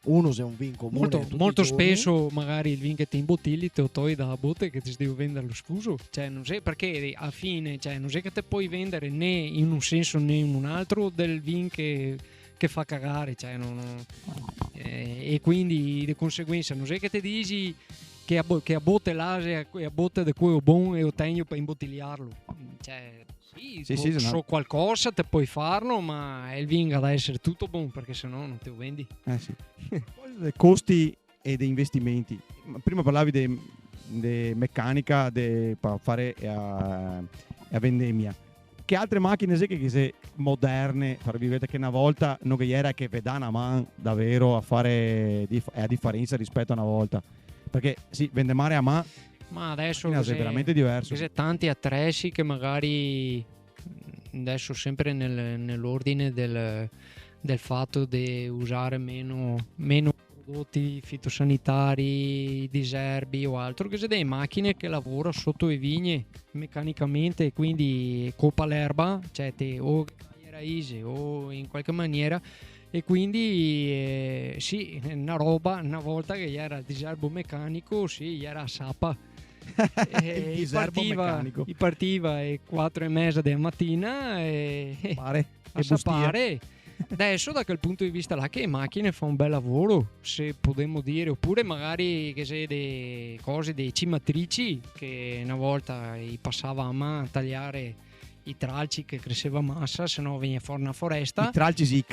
Uno se un vin comune molto spesso magari il vin che ti imbottigli te lo togli dalla botte che ti devi vendere allo sfuso, cioè non sai perché alla fine, cioè non sai che te puoi vendere né in un senso né in un altro del vin che fa cagare, cioè e quindi di conseguenza non sai che ti dici che a botte l'ase e a botte di quello buono e ottengo per imbottigliarlo, cioè so qualcosa te puoi farlo, ma il vin deve essere tutto buono, perché sennò non te lo vendi. Costi e di investimenti. Prima parlavi di meccanica per fare a vendemmia. Che altre macchine che sei moderne, tra virgolette, che una volta non era che vedana man davvero a fare a differenza rispetto a una volta, perché sì, vendemare a man, ma adesso è veramente diverso. C'è tanti attrezzi che magari adesso sempre nell'ordine del fatto di usare meno prodotti fitosanitari, diserbi o altro, che sono delle macchine che lavorano sotto le vigne meccanicamente, quindi copa l'erba, cioè o in raise o in qualche maniera, e quindi sì, una volta che era il diserbo meccanico, sì, era a sappa. Partiva alle 4:30 della mattina e a sapare. Adesso da quel punto di vista là che le macchine fa un bel lavoro, se potremmo dire, oppure magari che se dei cose, dei cimatrici che una volta passava a mano a tagliare i tralci che cresceva massa, se no veniva fuori una foresta. I tralci sì, i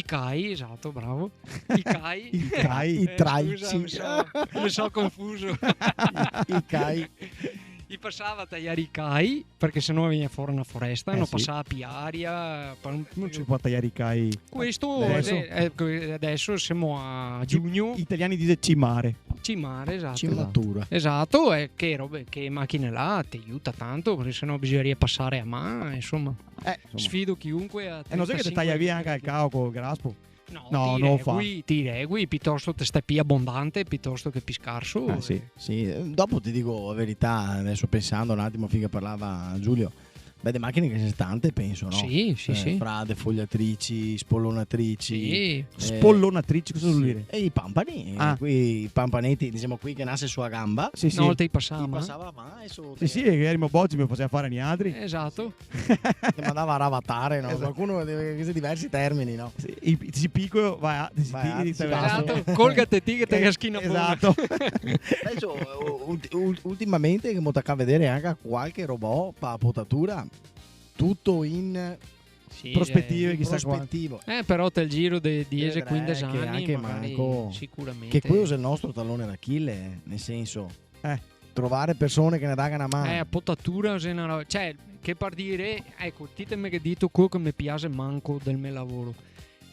cai, esatto, bravo. I cai. I tralci. Mi so confuso. I cai. Gli passava a tagliare i cai perché sennò veniva fuori una foresta, non sì. passava piaria. Non si può tagliare i cai. Questo adesso siamo a giugno. Gli italiani dicono cimare. Cimare, esatto. Cimatura. Esatto, è che macchine là ti aiuta tanto, perché sennò bisogneria passare a mano, insomma. Sfido chiunque a non sai che ti taglia via anche il cao con il graspo? No, non fa. Ti regui, piuttosto te stai più abbondante piuttosto che più scarso. Sì. Dopo ti dico la verità, adesso pensando un attimo finché parlava Giulio, le macchine che sono tante, penso, no? Sì. Frade, fogliatrici, spollonatrici. Sì. Spollonatrici, cosa vuol dire? E i pampani, qui i pampanetti, diciamo qui che nasce sulla gamba. Sì. Una volta passava mai. Sì, che erano bozzi, mi faceva fare gli altri. Esatto. Ti mandava a ravatare, no? Esatto. Qualcuno aveva diversi termini, no? Sì, si picco, vai a esatto, colgate te che te gaschina. Esatto. Adesso ultimamente che mi tocca vedere anche qualche robot per potatura, tutto in prospettive, chissà prospettivo. Però te il giro di 10-15 anni anche manco sicuramente. Che quello è il nostro tallone d'Achille, nel senso trovare persone che ne dagano una mano. Potatura, cioè che per dire, ecco, ditemi che dito quello che mi piace manco del mio lavoro.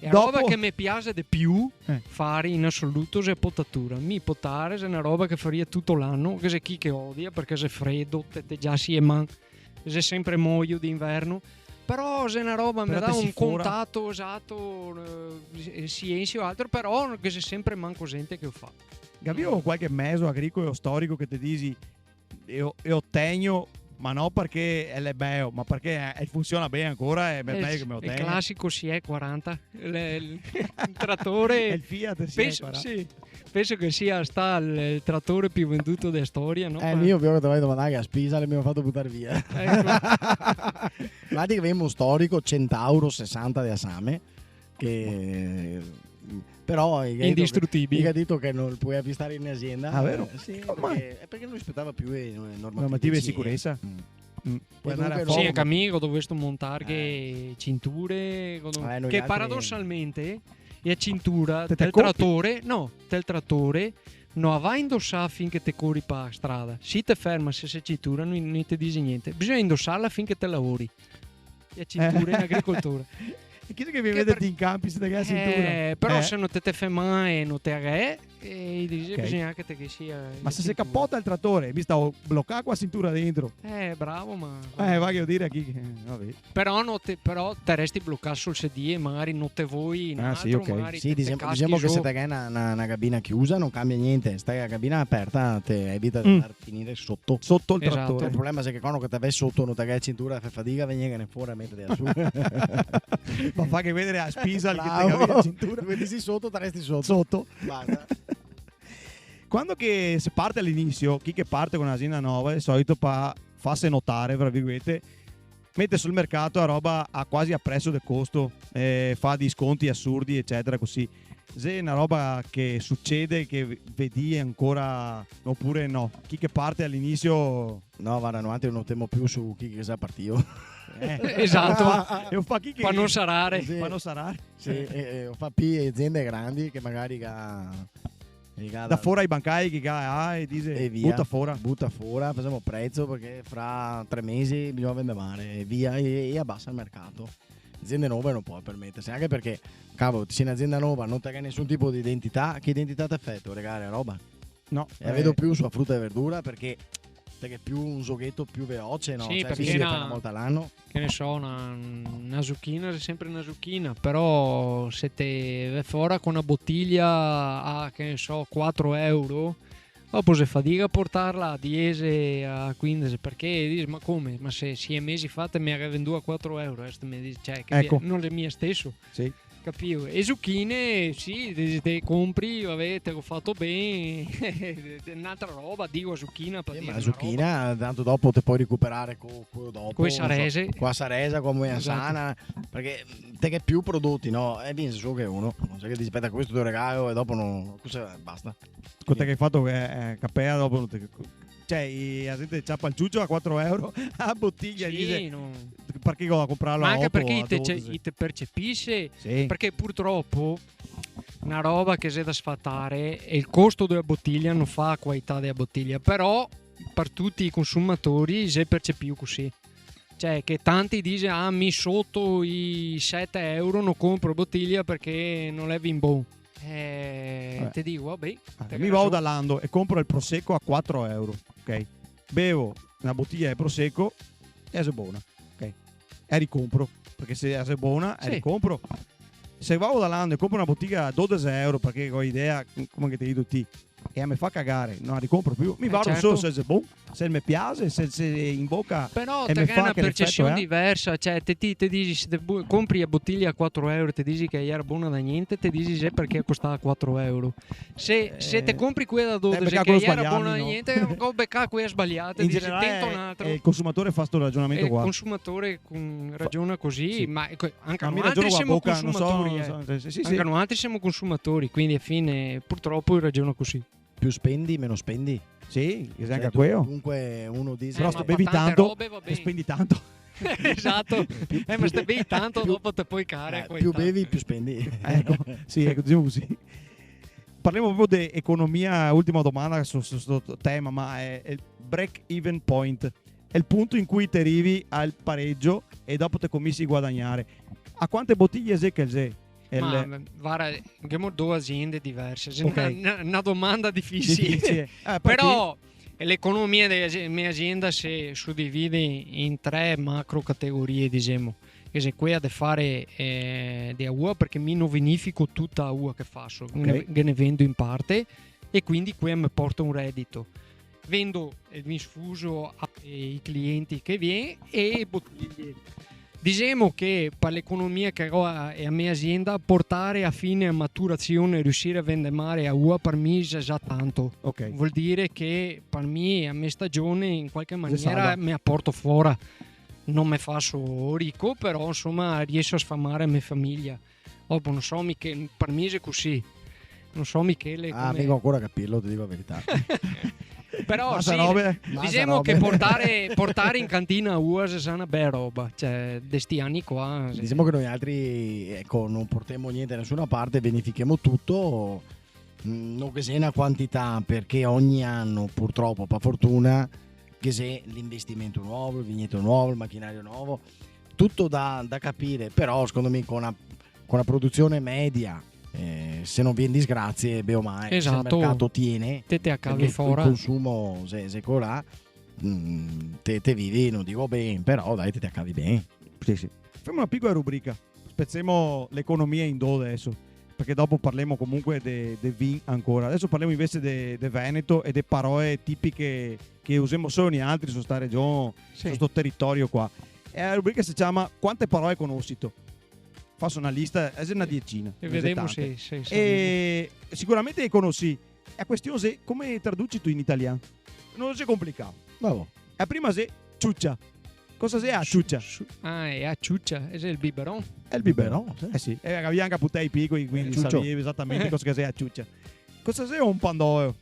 E la roba che mi piace di più fare in assoluto è potatura. Mi potare è una roba che faria tutto l'anno, che c'è chi che odia perché se freddo, te già si è c'è sempre muoio d'inverno. Però se una roba mi dà un contatto esatto, scienza o altro, però che c'è sempre manco gente che lo fa. Capito qualche meso agricolo o storico che ti dici e ottengo, ma non perché è bello, ma perché funziona bene ancora, è meglio che me lo tenga. Il classico CE40, il trattore. Il Fiat CE40. Penso che sia il trattore più venduto della storia, no? Il mio più che dovevo domandare a Spisa le abbiamo fatto buttare via. Guardi che abbiamo un storico Centauro 60 di Asame che però indistruttibile. Ha detto che non puoi avvistare in azienda. Ah, vero? Sì, perché non rispettava più le normative di sicurezza. Puoi andare a sì, anche amico dove sto montare cinture che paradossalmente la cintura del trattore non va a indossare finché te corri per la strada. Se te ferma se sei cintura non ti dice niente, bisogna indossarla finché te lavori. La cintura in agricoltura. E chi è che vi vedete in campi se te la cintura? Però se non te ferma e non te aggre bisogna anche te che sia. Ma se si capotta il trattore, mi sta bloccando la cintura dentro. Bravo, ma va che io dire a chi. Vabbè. Però te resti bloccato sul sedile, magari non te vuoi in altro, magari sì, diciamo che se te hai una cabina chiusa non cambia niente, stai a cabina aperta te evita di andare a finire sotto il trattore. Il problema è che quando te vai sotto non te hai cintura fai fatica a venire fuori a mettere su. Ma fa che vedere a Spisa che te la cintura. Vedi sotto, te resti sotto. Basta. Quando che si parte all'inizio, chi che parte con un'azienda nuova, di solito farsi notare, tra virgolette, mette sul mercato la roba quasi a prezzo del costo, fa di sconti assurdi, eccetera, così. Se è una roba che succede, che vedi ancora, oppure no? Chi che parte all'inizio... No, guarda, non temo più su chi che sa partito. Esatto. E fa chi che... Per non sarare. Sì. Sì, fa più aziende grandi che magari Da fuori ai bancai che e dice e via, butta fuori, facciamo prezzo perché fra 3 mesi bisogna vendere male e via, e abbassa il mercato. Aziende nuove non puoi permettersi, anche perché cavolo, se sei un'azienda nuova non ti hai nessun tipo di identità, che identità ti effettua regale roba? No, vedo più sulla frutta e verdura perché è più un giochetto più veloce, no? Sì, cioè, perché si fa una volta all'anno. Che ne so, una zucchina è sempre una zucchina, però se te vai fuori con una bottiglia a, che ne so, 4 euro, dopo se fatica a portarla a 10, a 15, perché dici, ma come? Ma se 6 mesi fa te mi hai venduto a 4 euro, cioè, che ecco. non è mia stesso. Sì. Capito? E zucchine, sì, te compri, vabbè, te l'ho fatto bene, un'altra roba, dico zucchina per dire la zucchina, tanto dopo te puoi recuperare quello dopo. Con sarese. Con la saresa, con la Esatto. sana, perché te che più prodotti, no? E viene solo che uno, non sai che ti aspetta questo tuo regalo e dopo non, basta. Con te che hai fatto capea dopo non te... Cioè, la gente ciappa il ciuccio a 4 euro a bottiglia, sì, dice, no. perché a comprarlo ma a 8 anche perché te percepisce, sì. perché purtroppo una roba che c'è da sfatare e il costo della bottiglia non fa la qualità della bottiglia, però per tutti i consumatori si percepisce così, cioè che tanti dicono mi sotto i 7 euro non compro bottiglia perché non è in buon. Ti dico, vabbè, mi vado da Lando e compro il prosecco a 4 euro, ok? Bevo una bottiglia di prosecco e è buona, ok? E ricompro, perché se è buona sì. Ricompro. Se vado da Lando e compro una bottiglia a 12 euro perché ho idea, come che ti dico ti, e a me fa cagare, non la ricompro più, mi vado certo. solo se è buono, se mi piace, se in bocca. Però e te mi hai fa una che percezione l'effetto diversa, cioè te dici se compri la bottiglia a 4 euro ti dici che era buona da niente, te dici se perché costava 4 euro. Se te compri quella da 12 che era buona da niente, becca quella sbagliata, in dici generale un altro. il consumatore fa sto ragionamento qua. Il consumatore ragiona così, sì. Ma anche noi altri siamo bocca, consumatori. Anche noi altri siamo consumatori, quindi alla fine purtroppo ragiona così. Più spendi, meno spendi. Sì, Cioè, anche quello. Comunque uno dice però ma bevi tanto robe, e spendi tanto. Esatto. Ma se bevi tanto dopo te puoi care. Più bevi, più spendi. Ecco, sì, ecco, diciamo così. Parliamo proprio di economia, ultima domanda su questo tema, ma è il break-even point. È il punto in cui ti arrivi al pareggio e dopo te cominci a guadagnare. A quante bottiglie sei che sei? Ma guarda, abbiamo due aziende diverse, Okay. una domanda difficile. Però l'economia della mia azienda si suddivide in 3 macro categorie, diciamo. Che se qui ha da fare di AUA perché mi non vinifico tutta AUA che faccio, che ne vendo in parte e quindi qui mi porta un reddito. Vendo il sfuso ai clienti che viene e bottiglie. Diciamo che per l'economia che ho e a mia azienda portare a fine a maturazione e riuscire a vendere mare a UA per me è già tanto. Okay. Vuol dire che per me a mia stagione in qualche maniera mi apporto fuori. Non mi faccio ricco, però insomma riesco a sfamare la mia famiglia. Dopo non so mica, per me è così. Non so Michele come... devo ancora capirlo, ti dico la verità. Però sì, diciamo che portare in cantina UAS è una bella roba, cioè di sti anni qua sì. Diciamo che noi altri non portiamo niente da nessuna parte, benefichiamo tutto, non che sia una quantità, perché ogni anno purtroppo per fortuna che sia l'investimento nuovo, il vigneto nuovo, il macchinario nuovo, tutto da capire, però secondo me con una produzione media, se non viene disgrazie, beh ormai esatto. Se il mercato tiene, te a cavi fuori, il consumo se colà, te vivi, non dico bene, però dai, te accavi bene. Sì. Facciamo una piccola rubrica, spezziamo l'economia in due adesso, perché dopo parliamo comunque di vin ancora. Adesso parliamo invece di Veneto e di parole tipiche che usiamo solo in altri su sta regione, su questo territorio qua. E la rubrica si chiama Quante parole conosci tu? Faccio una lista, è una decina. E vediamo se e sicuramente conosci. La questione è come traduci tu in italiano. Non è complicato. Bravo. La prima è ciuccia. Cosa sei a ciuccia? È a ciuccia, è il biberon. È il biberon, sì. E avevi anche puttei piccoli, quindi sapevi esattamente cosa sei a ciuccia. Cosa sei un pandoro?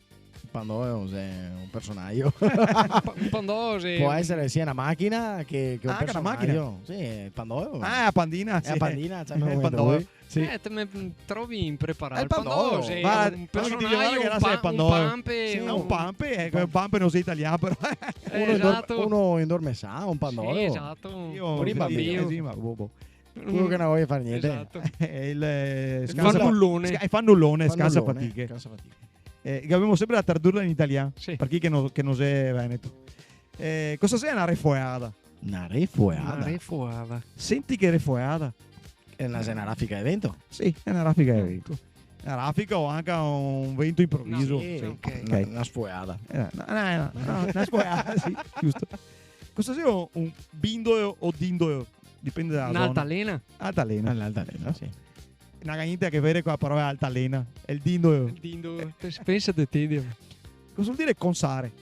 Pandoro è un personaggio. Un Pandoro Può essere sia una macchina che un Anche una personaggio. Sì, il Pandoro. Ah, Pandina. È la Pandina, c'è il Pandoro. Sì. te me trovi impreparato. È il Pandoro. Sì, Ma un che personaggio, era sempre un Pandoro. pampe. Sì, È un pampe, un pampe non sei italiano, però. Esatto. Uno indormessa, un Pandoro. Sì, esatto. Io Un bambino. sì, ma boh. Quello che non voglio fare niente. Esatto. È il fannullone. È fannullone, scansa Fannullone, fatiche. scansa fatiche. Che abbiamo sempre da tradurla in italiano. Sì. Per chi che non sei veneto. Cosa sei una refoeada? Una refueada. Una refuava. Senti che refoeada? È una raffica evento. Sì, è una raffica di vento. Una raffica o anche un vento improvviso. No, sì, ok. Una sfueada. No, una sfoeada, sì, giusto. Cosa sei un bindo o dindo? Dipende dalla zona. Un'altalena. Altalena. All'altalena, sì. Non ha niente a che vedere con la parola altalena. È il dindo. Dindo. Pensa di te, Dio. Cosa vuol dire consare?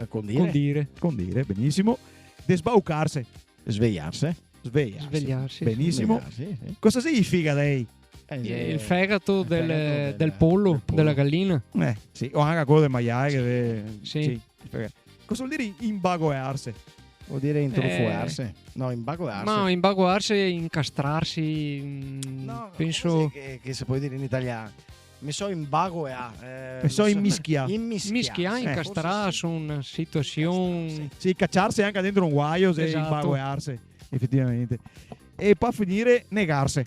Condire. Condire, benissimo. Desbaucarsi. Svegliarsi. Svegliarsi. Benissimo. Svegliarsi, sì. Cosa sei figa dei? Il fegato del pollo. pollo, della gallina. Sì, o anche quello del maiale. Sì. Cosa vuol dire imbagoearsi? Vuol dire intrufoarsi. No, imbagoarsi. Ma imbaguarsi, incastrarsi. Penso. Che si può dire in italiano. Mi so imbagoeare. Mi so immischiare. Mischiare, incastrare su una situazione. Sì, cacciarsi anche dentro un guaio e Esatto. imbagoearsi, effettivamente. E poi finire negarsi.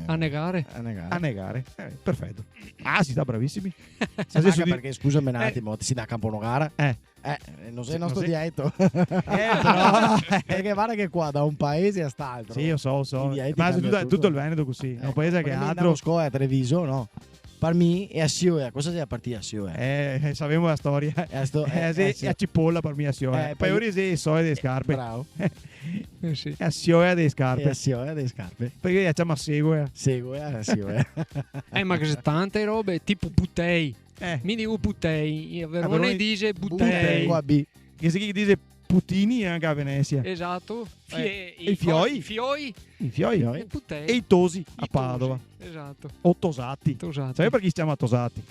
A negare. A negare. Perfetto. Ah, si sta bravissimi. Anche perché, scusami un attimo, si dà Camponogara. Non sei il nostro non sei- dietto. Però... Perché guarda che qua da un paese a st'altro. Sì, io so. I dialetti Ma cambiano tutto il Veneto così. È un paese che altro. Moscova a Treviso, no? Per me è a Sioe. Cosa c'è a partire a Sioe? Sappiamo la storia. È a cipolla per me a Sioe. Poi ora sei soia delle scarpe. Bravo. Sì. È a Sioe delle È scarpe. a Sioe delle scarpe. Perché facciamo a segue. Segue a Sioe. Ma che sono tante robe, tipo Butei. Mi dico Butei. A Verona Verona dice Butei. Butei. Qua B. Che si dice Putini anche a Venezia. Esatto. E i fioi? I fioi. I fioi. E Butei. E i tosi a I Padova. tosi. Esatto. O tosati. Tosati. Sai perché si chiama tosati?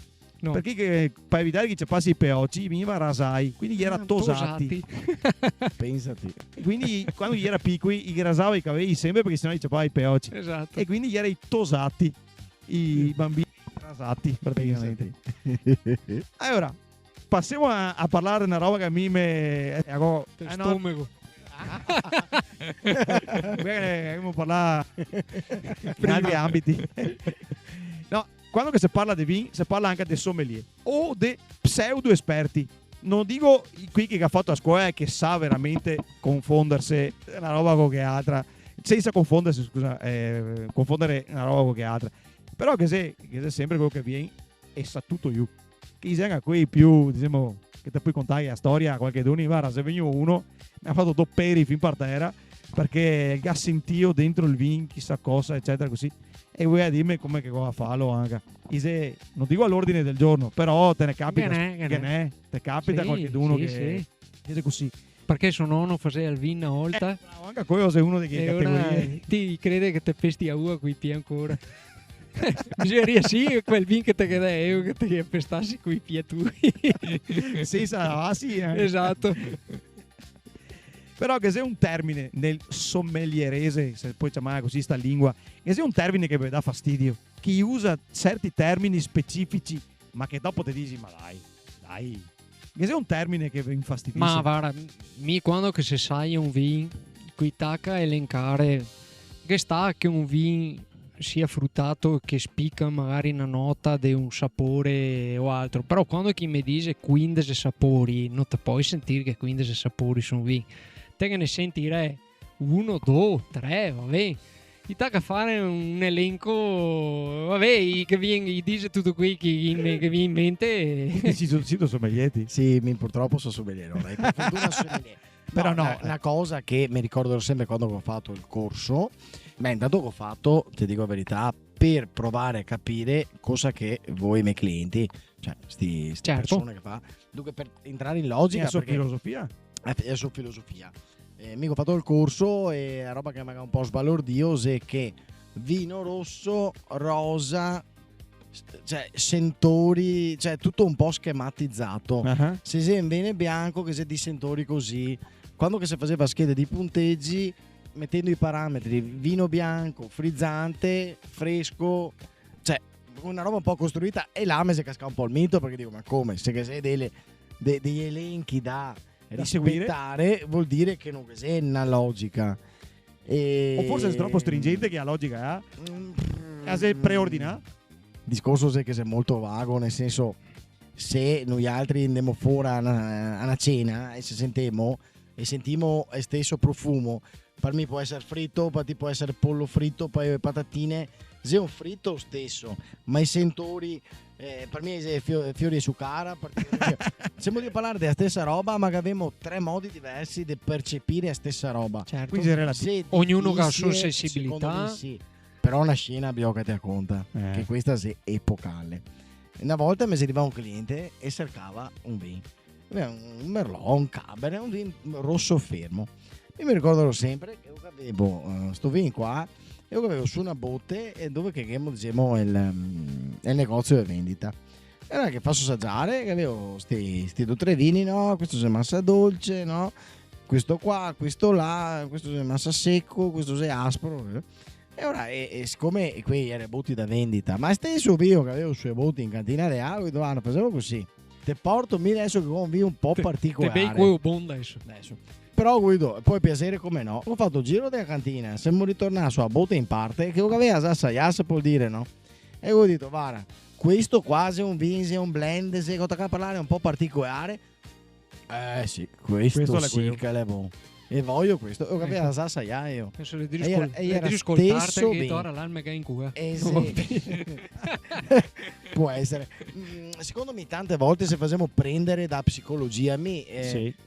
No. Perché per evitare che ci passi i peocci veniva rasai, quindi gli era tosati. Pensati. Quindi quando gli era piccoli gli rasava i capelli sempre perché sennò gli ciapava i peocci. Esatto. E quindi gli era i tosati, i bambini rasati praticamente. Allora, passiamo a parlare di una roba che a me Per stomaco. Dobbiamo parlare in altri ambiti. No, quando che si parla di vin, si parla anche di sommelier o di pseudo esperti. Non dico qui che ha fatto a scuola che sa veramente confondersi una roba con che altra, senza confondersi, scusa, confondere una roba con che altra. Però che sei sempre quello che viene e sa tutto io. Che sia anche qui più, diciamo, che ti puoi contare la storia a qualche d'uni, guarda, se venivo uno, mi ha fatto dopperi fin per terra, perché ha sentito dentro il vin chissà cosa, eccetera, così. E vuoi a dirmi come che cosa farlo anche. Non dico all'ordine del giorno, però te ne capita che ne te capita Sì, qualche d'uno sì, che è così. Perché suo nonno faceva il vino una volta Bravo, anche quello sei uno di che e ora categorie. ti crede che te pesti a uva coi piedi ancora. Bisogna sì quel vino che te chiede io che ti pestassi coi piedi tu. Senza sì, Esatto. Però che sia un termine nel sommelierese, se puoi chiamare così sta lingua, che sia un termine che mi dà fastidio. Chi usa certi termini specifici, ma che dopo ti dici, ma dai. Che sia un termine che vi infastidisce. Ma guarda, mi quando che se sai un vin, qui tacca elencare che sta che un vin sia fruttato che spicca magari una nota di un sapore o altro, però quando chi mi dice 15 sapori, non ti puoi sentire che 15 sapori sono vin. Te che ne sentirei 1, 2, 3, vabbè. Ti tocca fare un elenco, vabbè, che vi dice tutto qui che vi in mente. Sì, sono sommelieri. Sì, purtroppo sono sommelier. Per fortuna sommelier. Però no, una cosa che mi ricordo sempre quando ho fatto il corso, ma intanto che ho fatto, ti dico la verità, per provare a capire cosa che voi miei clienti, cioè sti Certo. persone che fa, dunque per entrare in logica, La sua perché filosofia. è la sua filosofia. Mica ho fatto il corso e la roba che mi ha un po' sbalordito è che vino rosso, rosa, cioè sentori, cioè tutto un po' schematizzato. Se sei in vino bianco, che sei di sentori così, quando che si faceva schede di punteggi, mettendo i parametri vino bianco, frizzante, fresco, cioè una roba un po' costruita, e là mi si casca un po' il mito, perché dico, ma come, se che sei degli elenchi da rispettare, vuol dire che non c'è una logica. O forse è troppo stringente che ha logica, se preordina. Il discorso è che è molto vago, nel senso, se noi altri andiamo fuori a una cena e se sentiamo il stesso profumo, per me può essere fritto, per te può essere pollo fritto, poi patatine, se è un fritto stesso, ma i sentori, per me è fiori e sucara, siamo di parlare della stessa roba, ma che abbiamo 3 modi diversi di percepire la stessa roba. Certo. Ognuno ha la sua sensibilità. Sì. Però una scena abbiamo che te conta, che questa è epocale. Una volta mi arrivava un cliente e cercava un vino, un Merlot, un Cabernet, un vino rosso fermo. Io mi ricordo sempre che avevo sto vino qua, io avevo su una botte e dove che diciamo il negozio di vendita. Era che faccio assaggiare, che avevo sti 2 o 3 vini, no, questo è massa dolce, no, questo qua, questo là, questo è massa secco, questo è aspro. E ora, siccome qui erano botti da vendita, ma stesso io che avevo sui botti in cantina di acqua, dovevano facevo così. Te porto adesso che ho un vino un po' particolare. Te buon adesso. Però Guido, puoi piacere come no. Ho fatto il giro della cantina, siamo ritornati sulla botte in parte, che aveva già assaiato, può dire, no? E ho detto, guarda, questo quasi è un vino, è un blend, se ho a parlare un po' particolare. Sì, questo sì che è buono. E voglio questo, ho capito già assaiare io. Penso le devi ascoltarti che ora l'alma che è in cuore. Sì. Può essere. Secondo me tante volte se facciamo prendere da psicologia,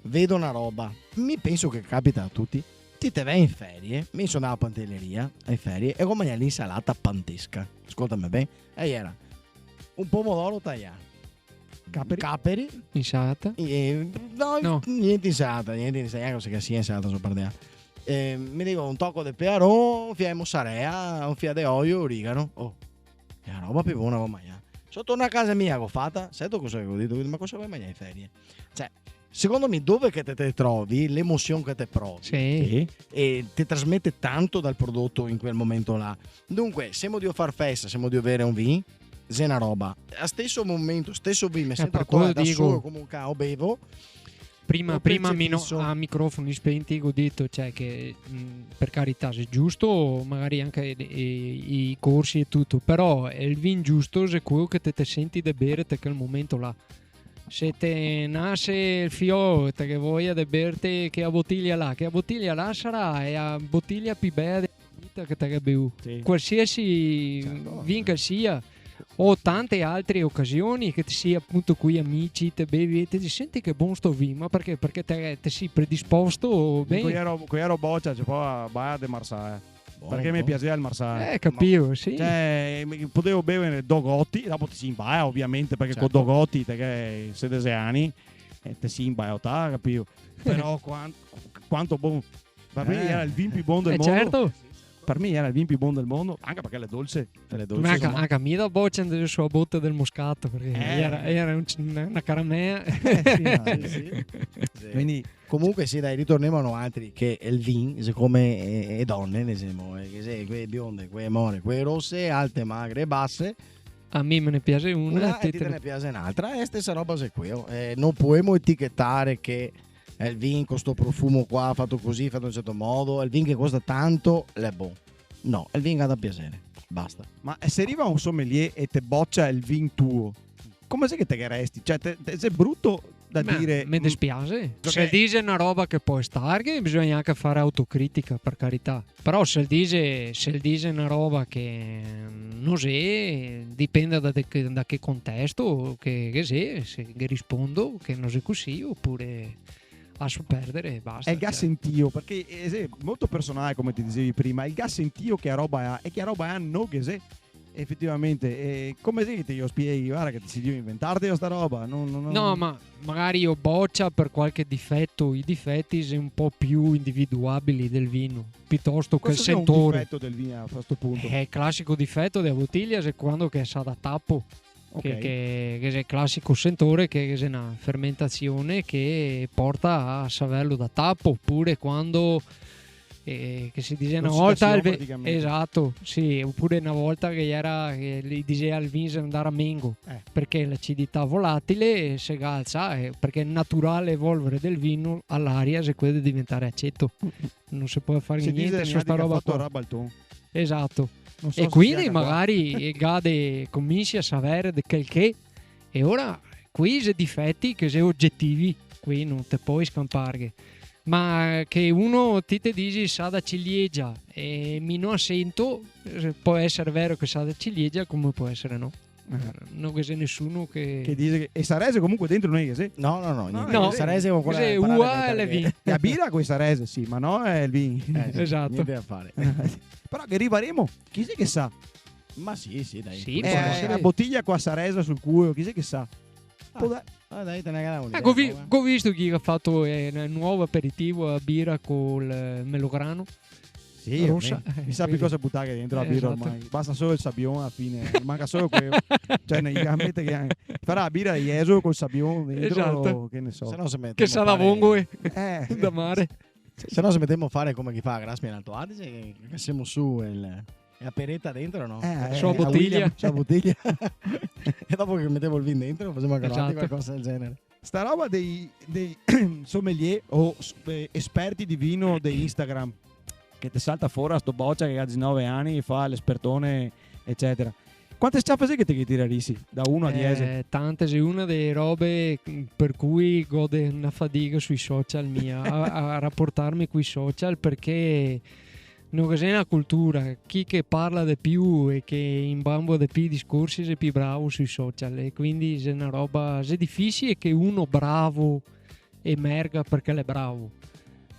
vedo una roba, mi penso che capita a tutti. Ti te vai in ferie, mi sono alla pantelleria ai ferie e ho mangiato l'insalata pantesca. Ascoltami bene. E era un pomodoro tagliato, caperi, insalata. No, niente insalata, cosa che sia insalata sopra di mi dico un tocco di pearo, un fia di mozzarella, un fia di olio, origano. Oh, è una roba più buona che ho mangiato. Sono tornato a casa mia, che ho fatta, sai tu cosa ho detto? Ma cosa vuoi mangiare in ferie? Cioè, secondo me dove che te trovi, l'emozione che te provi e ti trasmette tanto dal prodotto in quel momento là. Dunque, siamo di far festa, siamo di avere un vino, è una roba. A stesso momento, stesso vino, mi sento da solo come un cao, bevo. Prima a microfoni spenti ho detto, cioè, che per carità è giusto, magari anche i corsi e tutto, però è il vino giusto è quello che te senti da bere te quel momento là. Se te nasce il fio che voglia di berti che a bottiglia là sarà è a bottiglia più bella della vita che te bevu. Qualsiasi vino che sia, o tante altre occasioni che ti sia appunto qui amici, te bevi e ti senti che buon sto vino, ma perché te sei predisposto bene. Qui ero boccia, c'è poi a Baia de Marsaia. Perché mi piaceva il Marsaia. Capivo, sì. Cioè, potevo bere Dogotti, dopo ti si imbaia ovviamente, perché con Dogotti te che sei desani e te si imbaia, capivo. Però quanto buono. Per me era il vino più buono del mondo. Certo. Per me era il vino più buono del mondo, anche perché le dolce. Ma anche a me da boccia andava sulla botte del moscato, perché era una caramella. Sì. Quindi, comunque sì, dai, ritorniamo altri che il vino, come donne, che quelle bionde, quelle more, quelle rosse, alte, magre e basse. A me me ne piace una e te ne piace un'altra, e stessa roba è qui. Non possiamo etichettare che è il vino con questo profumo qua fatto così, fatto in un certo modo, il vino che costa tanto è buono. No, il vino ha da piacere, basta. Ma se arriva un sommelier e te boccia il vino tuo, come sai che te resti? Cioè, sei brutto da dire. Mi dispiace. Se dice una roba che può stare, bisogna anche fare autocritica, per carità. Però se dice una roba che non c'è, dipende da che contesto, che se rispondo che non è così, oppure lascio perdere e basta. È il gas sentio, perché è molto personale, come ti dicevi prima. Il gas sentio che a roba ha e che a roba ha non che se. Effettivamente, come siete? Io spieghi, guarda che si deve inventarti sta roba. No, ma magari io boccia per qualche difetto. I difetti sono un po' più individuabili del vino, piuttosto che il sentore. È un difetto del vino a questo punto? Il classico difetto della bottiglia è quando che sa da tappo. Okay. Che è il classico sentore, che è una fermentazione che porta a saverlo da tappo, oppure quando che si dice una volta esatto, sì, oppure una volta che gli diceva al vino andare a mengo perché l'acidità volatile si alza, perché è naturale evolvere del vino all'aria se quello deve diventare aceto, non si può fare niente su sta roba qua. Esatto. So, e quindi magari gade cominci a sapere che e ora qui sono difetti che sono oggettivi, qui non te puoi scampare, ma che uno ti dici sa da ciliegia e mi non sento, può essere vero che sa da ciliegia come può essere no. Non che c'è nessuno che dice che e Sarese comunque dentro non è che sei? No. Sarese con quella è ua le vin. La birra con i Sarese sì, ma no è il vin. Esatto. Niente da fare. Però che arriveremo, chi sei che sa? Ma sì, dai. Sì, la bottiglia qua Sarese sul culo, chi sei che sa? Dai, te ne gara un'idea. Ho visto chi ha fatto un nuovo aperitivo a birra col melograno. Sì, rossa. Mi sa più cosa buttare dentro la birra ormai. Basta solo il sabbione alla fine, manca solo quello. Cioè, negamente che farà la birra di Eso col sabbione dentro, che ne so. Che sa la vongo da mare. Se no se mettiamo a fare come chi fa a Grasmi in Alto Adige, che siamo su e a peretta dentro, no? Sua bottiglia. E dopo che mettevo il vino dentro facciamo anche qualcosa del genere. Sta roba dei sommelier o esperti di vino di Instagram che ti salta fuori a sto boccia che ha 19 anni e fa l'espertone eccetera. Quante sciaffe sei che ti tirerisi da 1 a 10? Tante, è una delle robe per cui gode una fatica sui social mia a rapportarmi con i social, perché non è una cultura, chi che parla di più e che imbambo di più discorsi è più bravo sui social, e quindi è una roba è difficile che uno bravo emerga perché è bravo,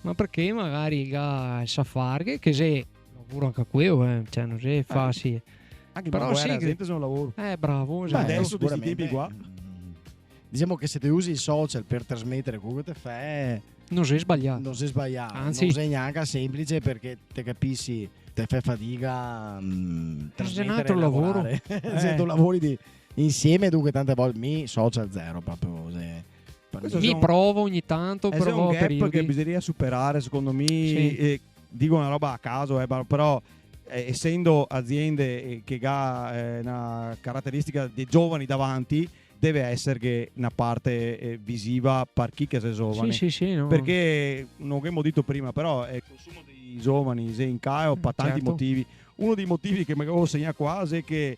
ma perché magari sa fare che se lavoro anche a quello, cioè non è facile. Anche però sì, gente sono lavoro. Bravo, esatto. Adesso questi tempi qua. Diciamo che se ti usi i social per trasmettere quello che ti fai, non sei sbagliato. Anzi, non sei neanche semplice, perché te capisci, te fai fatica trasmettere e lavoro. Se tu lavori insieme, dunque tante volte mi social zero proprio. Mi provo ogni tanto, però è un gap che bisogna superare, secondo me. Sì. Dico una roba a caso, però essendo aziende che ha una caratteristica dei giovani davanti, deve essere che una parte visiva per chi che è giovane. Sì, no. Perché non abbiamo detto prima, però il consumo dei giovani è in calo per tanti motivi. Uno dei motivi che mi avevo segnato qua è che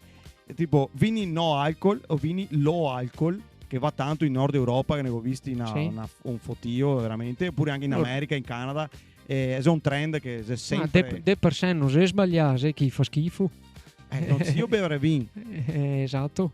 tipo vini no alcol o vini low alcol, che va tanto in Nord Europa, che ne ho visti un fotio veramente, oppure anche in America, in Canada. È un trend che è sempre de per sé non si sbaglia, chi fa schifo io bevere vino esatto,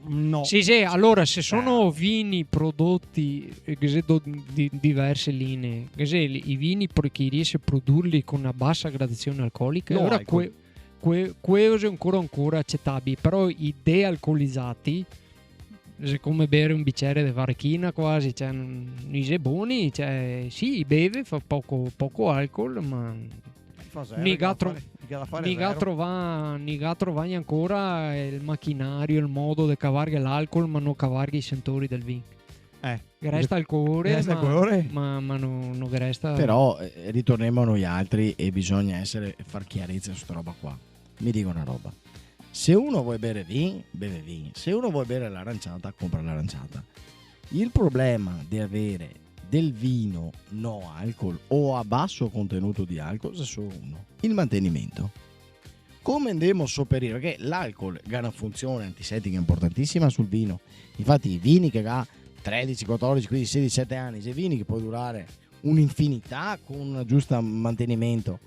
no. Sì, allora se sono vini prodotti di diverse linee, i vini chi riesce a produrli con una bassa gradazione alcolica, ora quello è ancora accettabile, però i dealcolizzati è come bere un bicchiere di varechina quasi, cioè i buoni, cioè sì, beve, fa poco alcol, ma niga trovai ancora il macchinario, il modo di cavare l'alcol, ma non cavare i sentori del vino. Resta il colore, ma non resta. Però ritorniamo a noi altri e bisogna far chiarezza su questa roba qua. Mi dico una roba: se uno vuole bere vino, beve vino. Se uno vuole bere l'aranciata, compra l'aranciata. Il problema di avere del vino no alcol o a basso contenuto di alcol è solo uno: il mantenimento. Come andiamo a sopperire? Perché l'alcol ha una funzione antisettica importantissima sul vino. Infatti i vini che ha 13, 14, 15, 16, 17 anni, sono vini che può durare un'infinità con un giusto mantenimento.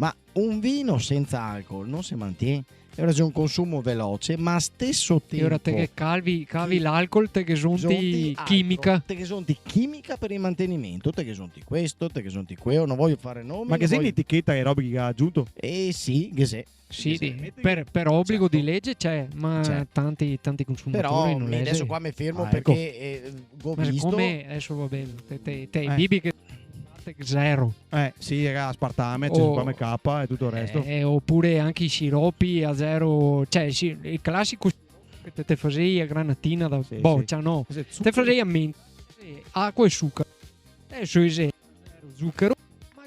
Ma un vino senza alcol non si mantiene. È un consumo veloce, ma a stesso tempo. E ora te che cavi l'alcol, te che sonti chimica. Te che sonti chimica per il mantenimento, te che sonti questo, te che sonti quello. Non voglio fare nomi. Ma che sei l'etichetta e robe che ha aggiunto? Sì, che sei. Sì, per obbligo di legge c'è, ma tanti consumatori però non adesso qua mi fermo ecco. perché ho ma visto. come adesso va bene, te bibi che zero. Sì, raga, aspartame, come K e tutto il resto. Oppure anche i siroppi a zero, cioè il classico che te facevi a granatina da boccia, no. Te facevi a mente, acqua e zucchero. Adesso è zero zucchero.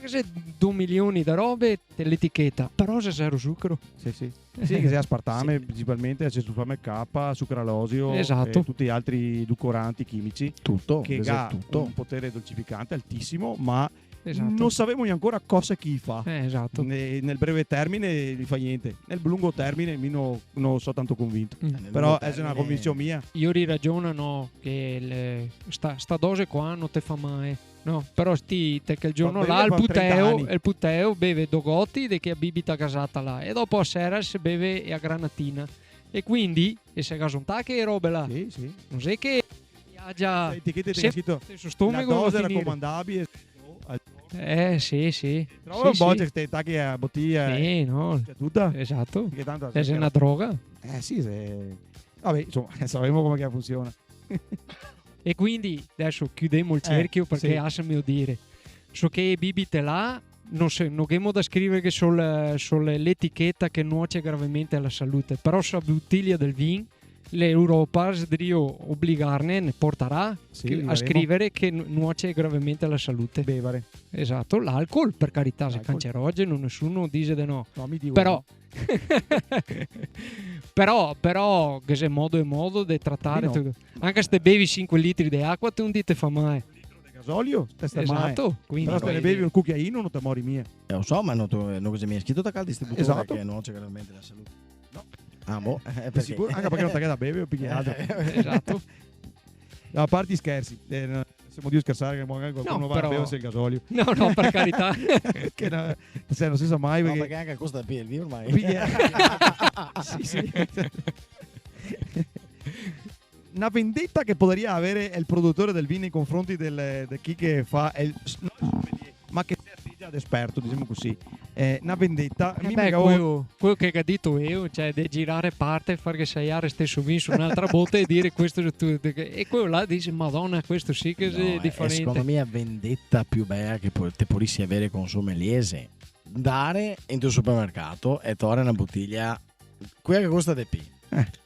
Se 2 milioni di robe l'etichetta, però se zero zucchero. Sì, che sia aspartame principalmente, c'è sulfame K, sucralosio e tutti gli altri edulcoranti chimici. Tutto che ha tutto. un potere dolcificante altissimo, ma esatto. non sapevamo ancora cosa chi fa. Esatto. Nel breve termine non fa niente, nel lungo termine non so tanto convinto. Però è una convinzione mia. Io ragionano che sta dose qua non te fa mai. No, però te che il giorno là il puteo beve 2 gotti che ha bibita casata là e dopo a sera si beve a granatina e quindi e se gasonta che robe là. Sì. Non sai che viaggia l'etichetta è scritto stomaco la dose raccomandabile. Sì. Trova un po' che tacchi a bottiglia. Sì, no. Tutta? Esatto. Tanto è una droga. Sì, vabbè, insomma, sappiamo come che funziona. E quindi adesso chiudiamo il cerchio perché a mio dire so che bibite là non abbiamo da scrivere che sull'etichetta che nuoce gravemente alla salute, però sulla bottiglia del vino l'Europa deve obbligarne, ne porterà a scrivere che nuoce gravemente alla salute. Bevere. Esatto, l'alcol per carità è cancerogeno, nessuno dice di no. No, mi dico però che se modo di trattare anche se te bevi 5 litri di acqua te un dite fa mai. Un litro di gasolio te esatto, quindi però se ne bevi un cucchiaino non te mori mia. Lo so, ma non cosa mi è scritto da cal distributore esatto. che nuoce gravemente la salute. No. Perché? Sicuro, anche perché non te da bere o picchiato. Esatto. No, a parte i scherzi, siamo di scherzare che magari qualcuno va a beversi il gasolio. No, per carità. Che non si sa mai perché anche costa da PLV ormai. Sì. Una vendetta che potrebbe avere il produttore del vino nei confronti di chi che fa ma che sia ad esperto, diciamo così. Una vendetta. Quello che ho detto io, cioè di girare parte e far che saiare stesso vino su un'altra botte e dire questo è tutto. E quello là dice Madonna, questo sì che è differente. Secondo me la vendetta più bella che te potresti avere con sommeliese, dare in tuo supermercato e trovare una bottiglia quella che costa di più.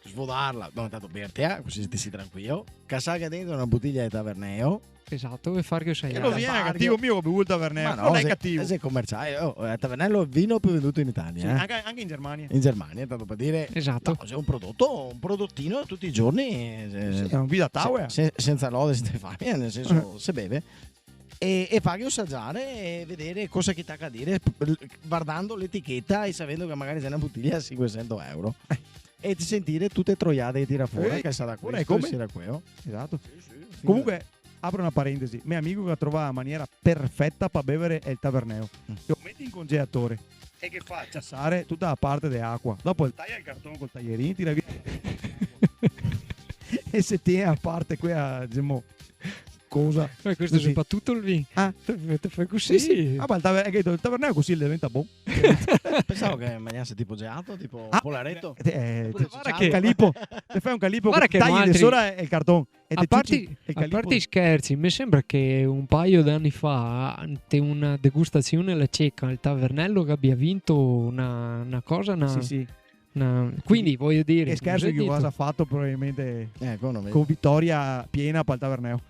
Svodarla, tanto berti, così si tranquillo. Cassaga dentro una bottiglia di Taverneo. Esatto, e far che sei. E non è cattivo mio come bevuto il Taverneo. No, non è cattivo. È commerciale. Tavernello è il vino più venduto in Italia. Sì, anche in Germania. In Germania, tanto per dire. Esatto. No, è un prodottino tutti i giorni. È un vino da tavola. Senza lode, Stefania, nel senso se beve. E fargli assaggiare e vedere cosa che tacca a dire guardando l'etichetta e sapendo che magari c'è una bottiglia a 500 euro. E ti sentire tutte troiate e tira fuori che sarà questo sarà quello. Esatto. Sì. Comunque apro una parentesi, mio amico che ha trovato la maniera perfetta per bere è il Taverneo. Lo metti in congelatore e che fa ciassare tutta la parte di acqua. Dopo taglia il cartone col taglierino, tira via e se tiene a parte quella, diciamo, cosa. Questo è soprattutto il vino. Te fai così. Sì. Ma il Taverneo così diventa buono. Pensavo che mangiasse tipo gelato, tipo polaretto. Un calipo. Te fai un calipo che tagli di sopra e il cartone. A parte i scherzi, mi sembra che un paio d'anni fa una degustazione alla cieca al Tavernello che abbia vinto una cosa. Sì. Quindi voglio dire. E scherzo che cosa ha fatto probabilmente con vittoria piena per il Taverneo.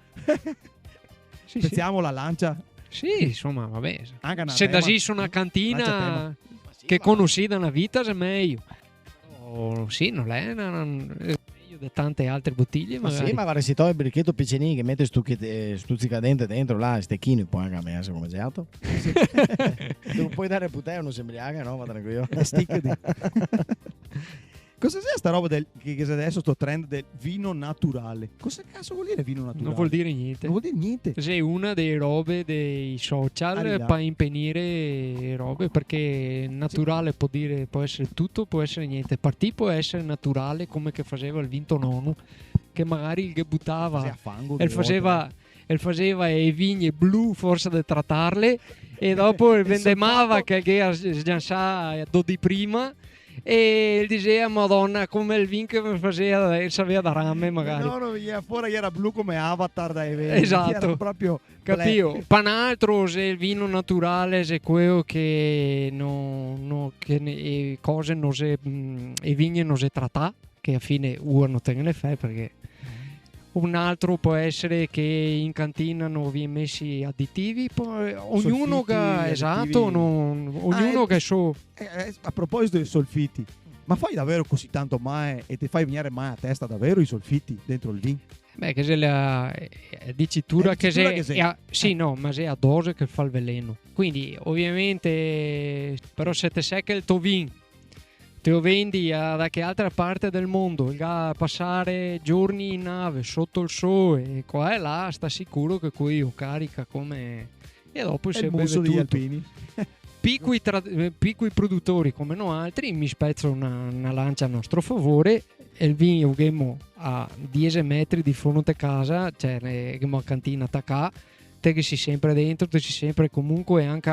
Pensiamo la lancia. Sì, insomma, vabbè. Se da una cantina che conosci da una vita è meglio. Sì, non è meglio di tante altre bottiglie. Ma sì, ma vorresti togliere il bricchetto piccinino che mette stuzzica dentro là, stecchino, poi anche a me come gelato. Non puoi dare puteo, non si embriaga, no? Va tranquillo. Cosa sia sta roba che adesso sto trend del vino naturale? Cosa cazzo vuol dire vino naturale? Non vuol dire niente. Non vuol dire niente. Sei una delle robe dei social per impenire robe, perché naturale può essere tutto, può essere niente. Partì può essere naturale come che faceva il vinto nonno, che magari il buttava e faceva le vigne blu forse da trattarle e dopo vendemava che già sa di prima. E diceva Madonna come il vin che mi faceva sapeva da rame magari fuori era blu come Avatar da eventi. Esatto, era proprio capito. Panaltro se il vino naturale se quello che cose non se e vigne non si tratta, che a fine non tengono fe, perché un altro può essere che in cantina non vi messi additivi, poi ognuno che esatto, ognuno che so. A proposito dei solfiti, ma fai davvero così tanto mai e ti fai venire mai a testa davvero i solfiti dentro il vino? Beh, che se la dicitura che se sì, no, ma se a dose che fa il veleno. Quindi ovviamente però se te secca il tuo vino te lo vendi da che altra parte del mondo, passare giorni in nave sotto il sole e qua e là, sta sicuro che qui carica come e dopo si beve tutto. Alpini. Piccoli produttori come noi altri mi spezzano una lancia a nostro favore e il vino abbiamo a 10 metri di fronte a casa, cioè abbiamo a cantina attacca, te che si sempre dentro, te si sempre comunque anche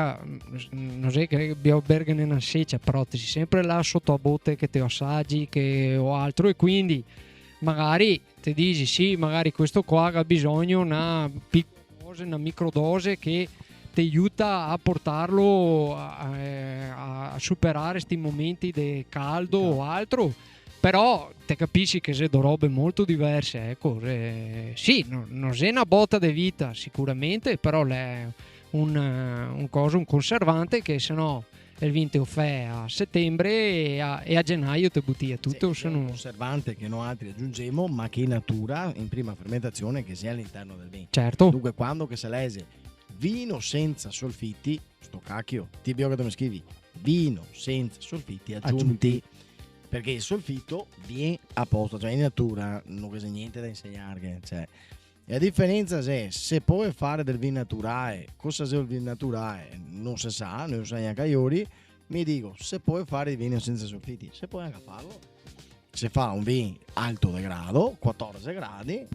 non so che abbiamo Bergen una seccia, però te si sempre là sotto a botte che te assaggi che o altro, e quindi magari ti dici sì, magari questo qua ha bisogno una microdose che ti aiuta a portarlo a superare questi momenti di caldo o altro, però te capisci che sono robe molto diverse, ecco. Sì, non è una botta di vita sicuramente, però è un conservante che se no il vino te lo fai a settembre e a gennaio te butti a tutto. Sì, è un conservante che noi altri aggiungiamo, ma che in natura in prima fermentazione che sia all'interno del vino. Certo. Dunque quando che se lese vino senza solfiti, sto cacchio, ti che mi scrivi vino senza solfiti aggiunti. Perché il solfito viene apposta, cioè in natura non c'è niente da insegnare, cioè. E la differenza è se puoi fare del vino naturale, cosa è il vino naturale non si sa, non si sa neanche ieri, mi dico se puoi fare il vino senza solfiti, se puoi anche farlo, se fa un vino alto di grado, 14 gradi,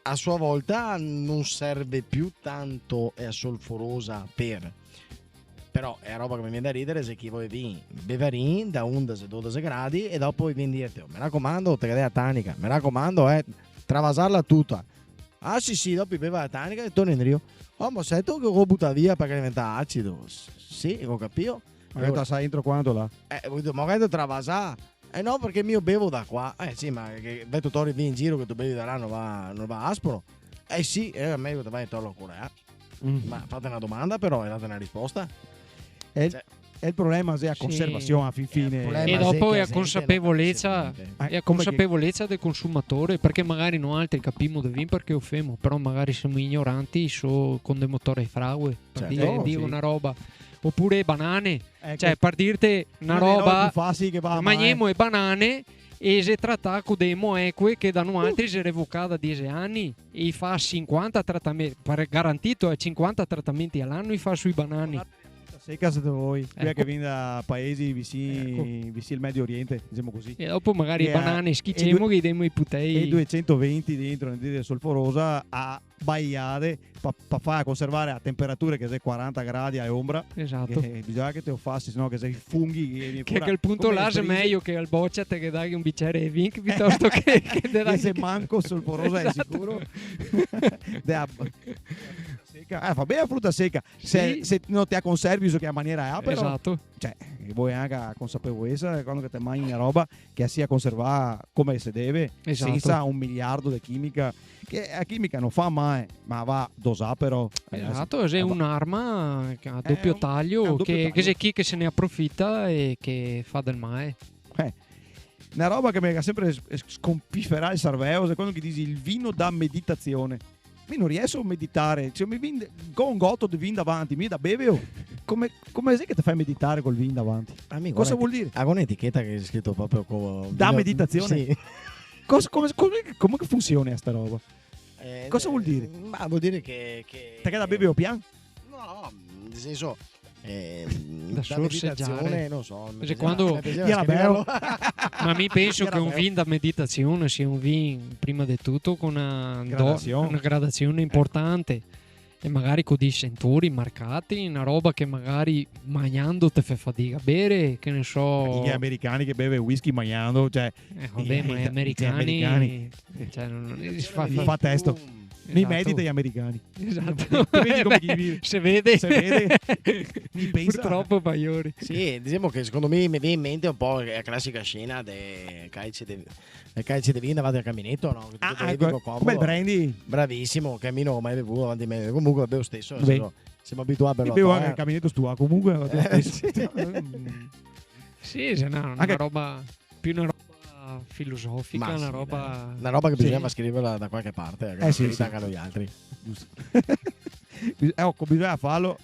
a sua volta non serve più tanto, è solforosa però è roba che mi viene da ridere se chi vuole beverin da 11-12 gradi e dopo viene a dirti mi raccomando te la tanica, mi raccomando travasarla tutta. Ah sì, dopo beva la tanica e torna in rio. Ma sai tu che lo butta via perché diventa acido? Sì, ho capito. Ma allora, sai entro quanto là? Ma che travasare? No, perché io bevo da qua. Sì, ma che vedo torri via in giro che tu bevi da là non va aspro. Sì, è meglio che vai a torlo ancora. Ma fate una domanda però e date una risposta. È il problema è la conservazione a fin fine. E dopo è la consapevolezza del consumatore, perché magari noi altri capiamo del vino perché lo femo, però magari siamo ignoranti con dei motori frague per dire una roba. Oppure banane, cioè per dirti una roba mangiamo e banane e si tratta con dei moeque che da noi altri si revoca da 10 anni e fa 50 trattamenti, garantito 50 trattamenti all'anno e fa sui banani. Secca se voi, che viene da paesi vicini il Medio Oriente, diciamo così. E dopo magari i banane schicciamo che diamo i putei. E 220 dentro nel solforosa a baiare per fare conservare a temperature che sei 40 gradi a ombra. Esatto. Bisogna che te lo fassi, sennò che sei funghi. Che a quel punto là è meglio che al bocciate che dai un bicchiere di vino piuttosto che te dai. Se manco solforosa è sicuro. Fa bene la frutta secca se non ti conservi so che a maniera è, però esatto, cioè vuoi anche la consapevolezza quando te mangi una roba che sia conservata come si deve, esatto, senza 1 miliardo di chimica, che la chimica non fa mai, ma va dosata però. Esatto, è un'arma a doppio taglio che c'è chi che se ne approfitta e che fa del male. Una roba che mi ha sempre sconfiferato il cervello è quando ti dici il vino da meditazione. Io non riesco a meditare, cioè, mi con un gotto di vino davanti, mi da beve come sai che ti fai meditare col vino davanti? Cosa vuol dire? Ha un'etichetta che è scritto proprio come da meditazione? Sì. Come che funziona sta roba? Cosa vuol dire? Ma vuol dire che Te che da bevi o pian? No, nel senso da meditazione, non so. Cioè, quando ma mi penso che un vino da meditazione sia un vino prima di tutto con una gradazione importante e magari con dei sentori marcati, una roba che magari mangiando te fa fatica a bere, che ne so. Gli americani che beve whisky mangiando, cioè vabbè, ma gli americani cioè, fa testo. Mi medita gli americani. Esatto. Se vede. Mi pensa. Purtroppo Paiori. Sì, diciamo che secondo me mi viene in mente un po' la classica scena del calcio di vino davanti al caminetto, no? Come il brandy. Bravissimo, cammino mai bevuto avanti a me. Comunque bevo stesso. Siamo abituati a berlo. Bevo anche il caminetto stua, comunque. Sì, una roba più una roba filosofica, una roba che bisognava scriverla da qualche parte, anche a noi altri. Bisogna farlo,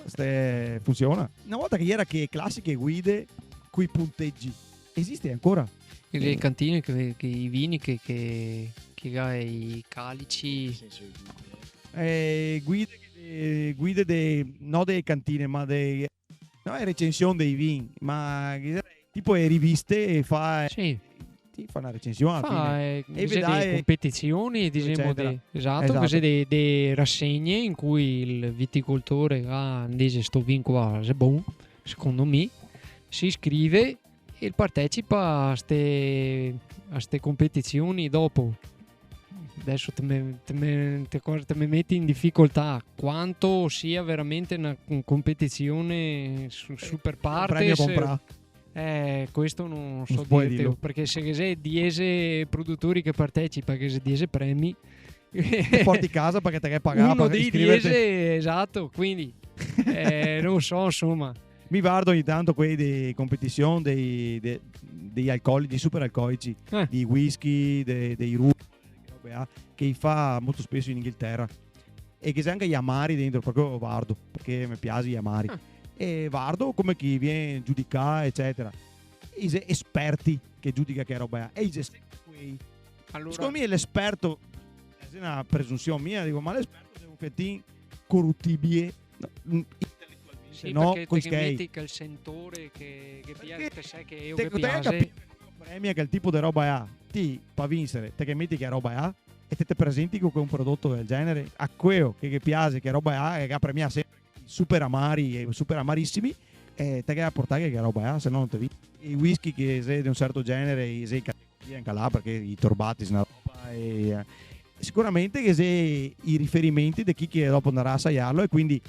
funziona. Una volta che era che classiche guide coi punteggi, esiste ancora? Le cantine, che i vini, che i calici, guide non delle cantine, ma è recensione dei vini, ma tipo le riviste e fa una recensione e vedrai competizioni, diciamo, esatto. Così delle rassegne in cui il viticoltore dice sto vino qua è buono, secondo me, si iscrive e partecipa a ste competizioni dopo. Adesso te mi metti in difficoltà quanto sia veramente una competizione super partes. Questo non so dirti, perché se sei 10 produttori che partecipano, che se 10 premi ti porti a casa perché te che pagare uno dei 10, esatto, quindi non so, insomma. Mi guardo ogni tanto quelli di competizione degli alcolici, dei super alcolici, di whisky, dei rum, che fa molto spesso in Inghilterra, e che c'è anche gli amari dentro, proprio guardo perché mi piace gli amari. E guardo come chi viene giudicato, eccetera. I esperti che giudica che roba è. Allora, secondo me l'esperto è una presunzione mia, dico, ma l'esperto è un fettino corruttibile intellettualmente, sì, no? Perché metti che il sentore che piace per sé, che io che piace premia che il tipo di roba ha ti fa vincere, te che metti che roba ha e te presenti con un prodotto del genere a quello che piace, che roba ha, e che premia sempre super amari e super amarissimi, e te che a portare che roba se no non te vi. I whisky che sei di un certo genere, sei anche là perché i torbati sono roba, e sicuramente che sei i riferimenti di chi che dopo andrà a assaiarlo, e quindi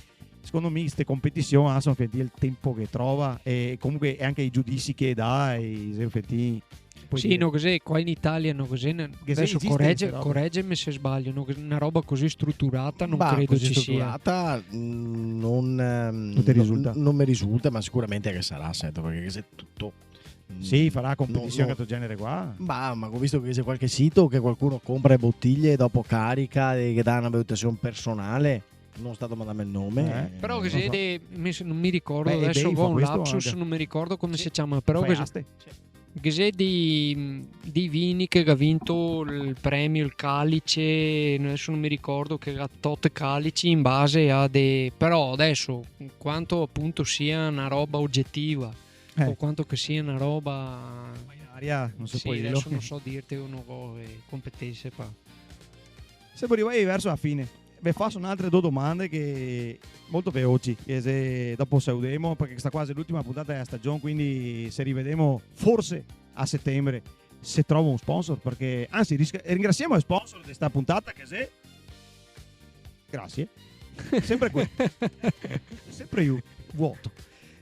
secondo me queste competizioni sono il tempo che trova, e comunque anche i giudizi che dà, e sì, no, così qua in Italia no, così adesso correggimi se sbaglio, no, una roba così strutturata non credo ci sia. Non mi risulta, ma sicuramente che sarà, sento, perché se tutto sì, farà competizione di questo genere qua. Ma ho visto che c'è qualche sito che qualcuno compra le bottiglie e dopo carica e che dà una valutazione personale. Non è stato mandato il nome, però che non mi ricordo, adesso ho un lapsus, non mi ricordo come si chiama, però che c'è di vini che ha vinto il premio, il calice, adesso non mi ricordo, che ha tot calici in base a però adesso quanto appunto sia una roba oggettiva o quanto che sia una roba non so, sì, adesso non so dirti uno competenze qua. Siamo arrivati verso la fine. Faccio un'altre due domande che molto veloci, che se dopo saluteremo, perché questa quasi l'ultima puntata della stagione, quindi se rivedremo forse a settembre se trovo un sponsor, perché anzi ringraziamo il sponsor di questa puntata, che se grazie sempre qui sempre io vuoto,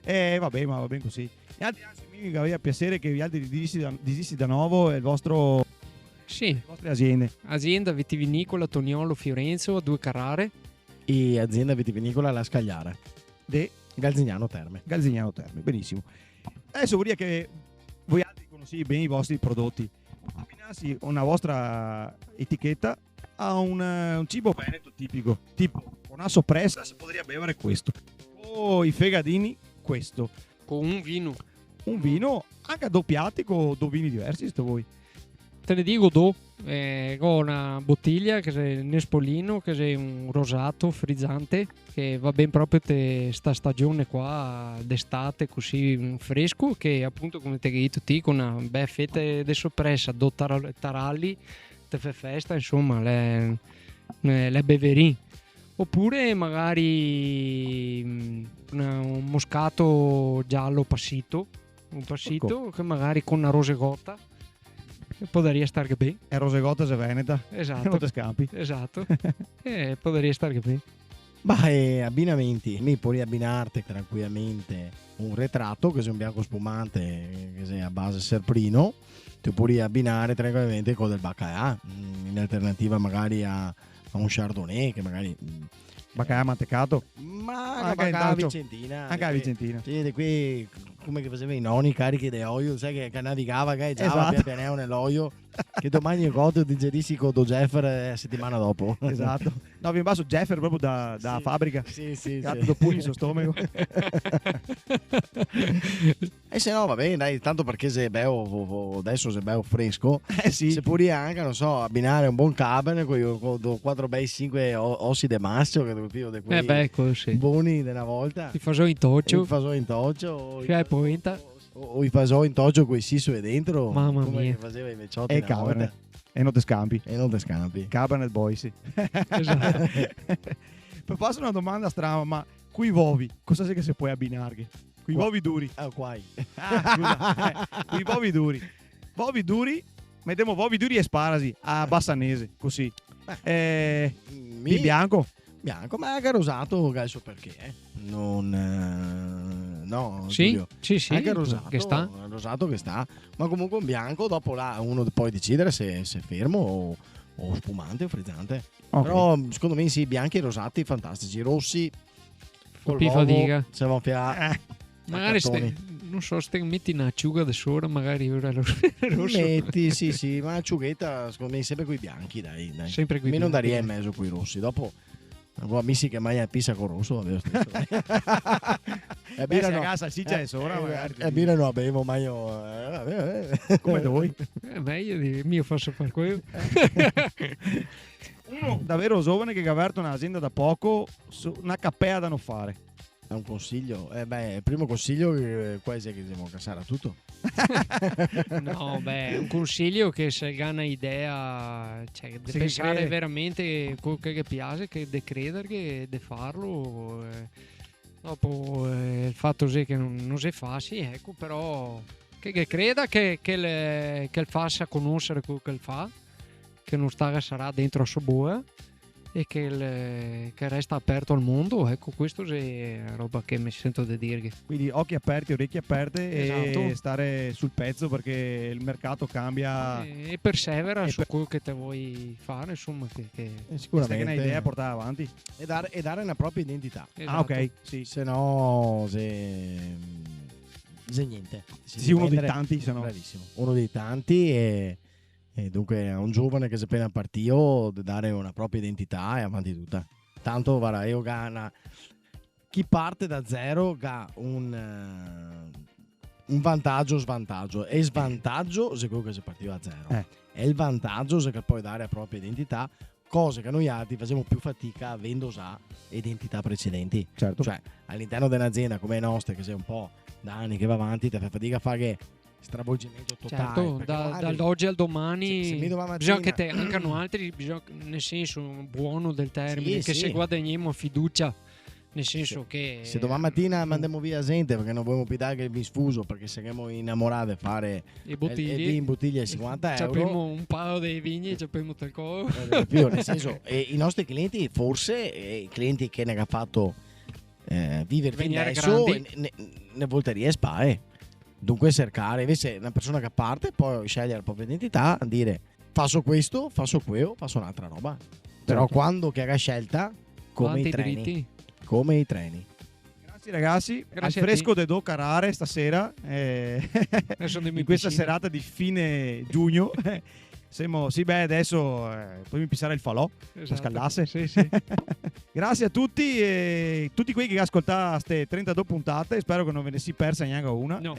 va bene, ma va bene così. E anzi mi aveva piacere che gli altri disissi da nuovo il vostro. Sì, le vostre aziende. Azienda vitivinicola Toniolo Fiorenzo a 2 Carrare e azienda vitivinicola La Scagliara di Galzignano Terme, benissimo. Adesso vorrei che voi altri conoscete bene i vostri prodotti, abbinassi una vostra etichetta a un cibo veneto tipico, tipo con una soppressa si potrebbe bere questo, o i fegadini questo. Con un vino. Un vino anche doppiati con due vini diversi, sto voi. Te ne dico ho una bottiglia che è un Nespolino, che è un rosato frizzante, che va ben proprio per sta stagione qua d'estate, così fresco, che appunto come ti hai detto te, con una bella fetta di soppressa, do taralli, te fa festa, insomma, le beverin. Oppure magari un moscato giallo passito, un passito che magari con una rosegotta. Poderia star che bene. È Rosegotta se veneta. Esatto. Non ti scampi. Esatto. Poderia star che bene. Ma abbinamenti, mi puoi abbinarti tranquillamente un retratto che sia un bianco spumante che sia a base serprino, ti puoi abbinare tranquillamente con del Baccarat in alternativa magari a un Chardonnay che magari Baccarat mantecato. ma anche Baccarat in Vicentina, anche la Vicentina. sì, di qui come che faceva i nonni carichi di olio, sai che navigava che già Esatto. pianeo nell'olio che domani è godo digerissi con Do Jeffer settimana dopo. Esatto. No, vi basso Jeffer proprio da Sì. fabbrica. Sì. Gatto pugni sul stomaco. E se no va bene, dai, tanto perché se bevo adesso se bevo fresco, Sì. se pure anche, non so, abbinare un buon Cabernet con 4 bei 5 ossi di maschio che devo di quei Così. buoni della volta. Ti faccio in toccio. I fasò in toccio Pointa. o i fasò in toccio con i siso dentro. Mamma come mia. che faceva i vecchiotti E una volta. Cabernet. E non ti scampi. E non te scampi. Cabernet Boy, sì. Esatto. Poi passo una domanda strana, ma qui vovi, cosa sei che si può abbinare? Qui vovi duri. Ah, qua. Ah, scusa. Qui vovi duri. Vovi duri, mettiamo vovi duri e sparasi a bassanese, così. Di bianco. Bianco, ma anche rosato, adesso perché? Non no, Sì, Giulio. sì, Anche rosato che sta. ma comunque un bianco, dopo là uno può decidere se è fermo o spumante o frizzante. Ok. Però secondo me sì, bianchi e rosati fantastici, rossi col Più uovo, fatica. se va a fiare. Magari non so, metti una acciuga da sopra, magari ora rosso. Metti, sì, ma l'acciughetta secondo me sempre con i bianchi, dai. Sempre qui. Me non darei in mezzo con i rossi, dopo amici che mai pissa con rosso, vabbè, Beh, se a salsiccia è sopra, magari. E birra no, bevo mai io. Come da voi? Meglio di mio fosse per quello. Uno davvero giovane che ha aperto un'azienda da poco, una cappella da non fare. È un consiglio? Il primo consiglio è quasi che dobbiamo cassare a tutto. No, un consiglio che se gana idea, cioè di Se pensare crede. veramente quello che piace, che di credere, che di farlo. Dopo il fatto che non si fa, sì, ecco, però che creda che il faccia conoscere quello che fa, che non sarà dentro a soboa e che resta aperto al mondo, ecco, questo è roba che mi sento di dirgli. Quindi occhi aperti, orecchie aperte Esatto. e stare sul pezzo perché il mercato cambia. E persevera su quello che te vuoi fare, insomma, che Sicuramente una idea portare avanti. E dare una propria identità. esatto. Ah, ok, sì. Se no, se niente. Sì, uno dei tanti, se no. Bravissimo. Uno dei tanti e dunque a un giovane che si è appena partito dare una propria identità e avanti tutta. Tanto guarda, io gana chi parte da zero ha un vantaggio, svantaggio e svantaggio se quello che si partiva da zero. E il vantaggio se che puoi dare la propria identità, cose che noi altri facciamo più fatica avendo già identità precedenti. Certo. Cioè all'interno dell'azienda come nostra che sei un po' da anni che va avanti, ti fai fatica a fare stravolgimento totale. Certo, dall'oggi al domani se mi domattina- bisogna che te mancano altri, nel senso buono del termine, Sì, che sì. se guadagniamo fiducia, nel senso che se domani mattina mandiamo via gente perché non vogliamo più dare il sfuso perché siamo innamorati di fare i bottiglie in bottiglie a 50 euro abbiamo un paio di vigni e abbiamo tal co. più, nel senso i nostri clienti forse i clienti che ne ha fatto vivere Venire adesso grandi. ne volteria spae. Dunque cercare invece una persona che parte poi scegliere la propria identità, dire faccio questo, faccio quello, faccio un'altra roba. Però Certo. quando che haga scelta come Quanti i treni, diritti? come i treni. Grazie ragazzi, Grazie al a fresco de Do Carrare stasera Adesso andiamo in questa piscina. serata di fine giugno Sì, beh, adesso poi mi pisare il falò, per scaldasse. Sì, sì. Grazie a tutti e tutti quelli che ascoltate queste 32 puntate, spero che non ve ne si persa neanche una. No.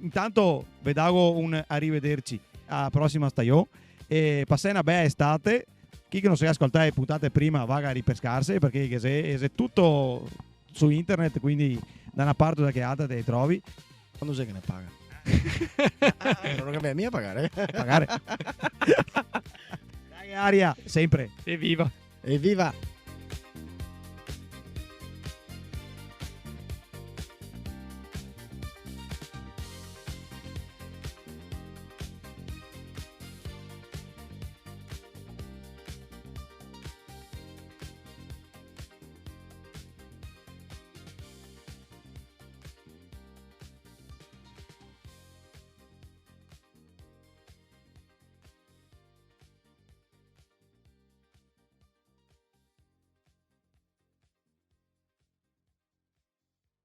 Intanto vi dago un arrivederci alla prossima stagione e passate una bella estate. Chi che non si ascoltare le puntate prima vaga a ripescarsi, perché è tutto su internet, quindi da una parte o da che altra te le trovi. Quando sei che ne paga? Non cambia mia a pagare. Dai Aria, sempre. Evviva! Evviva!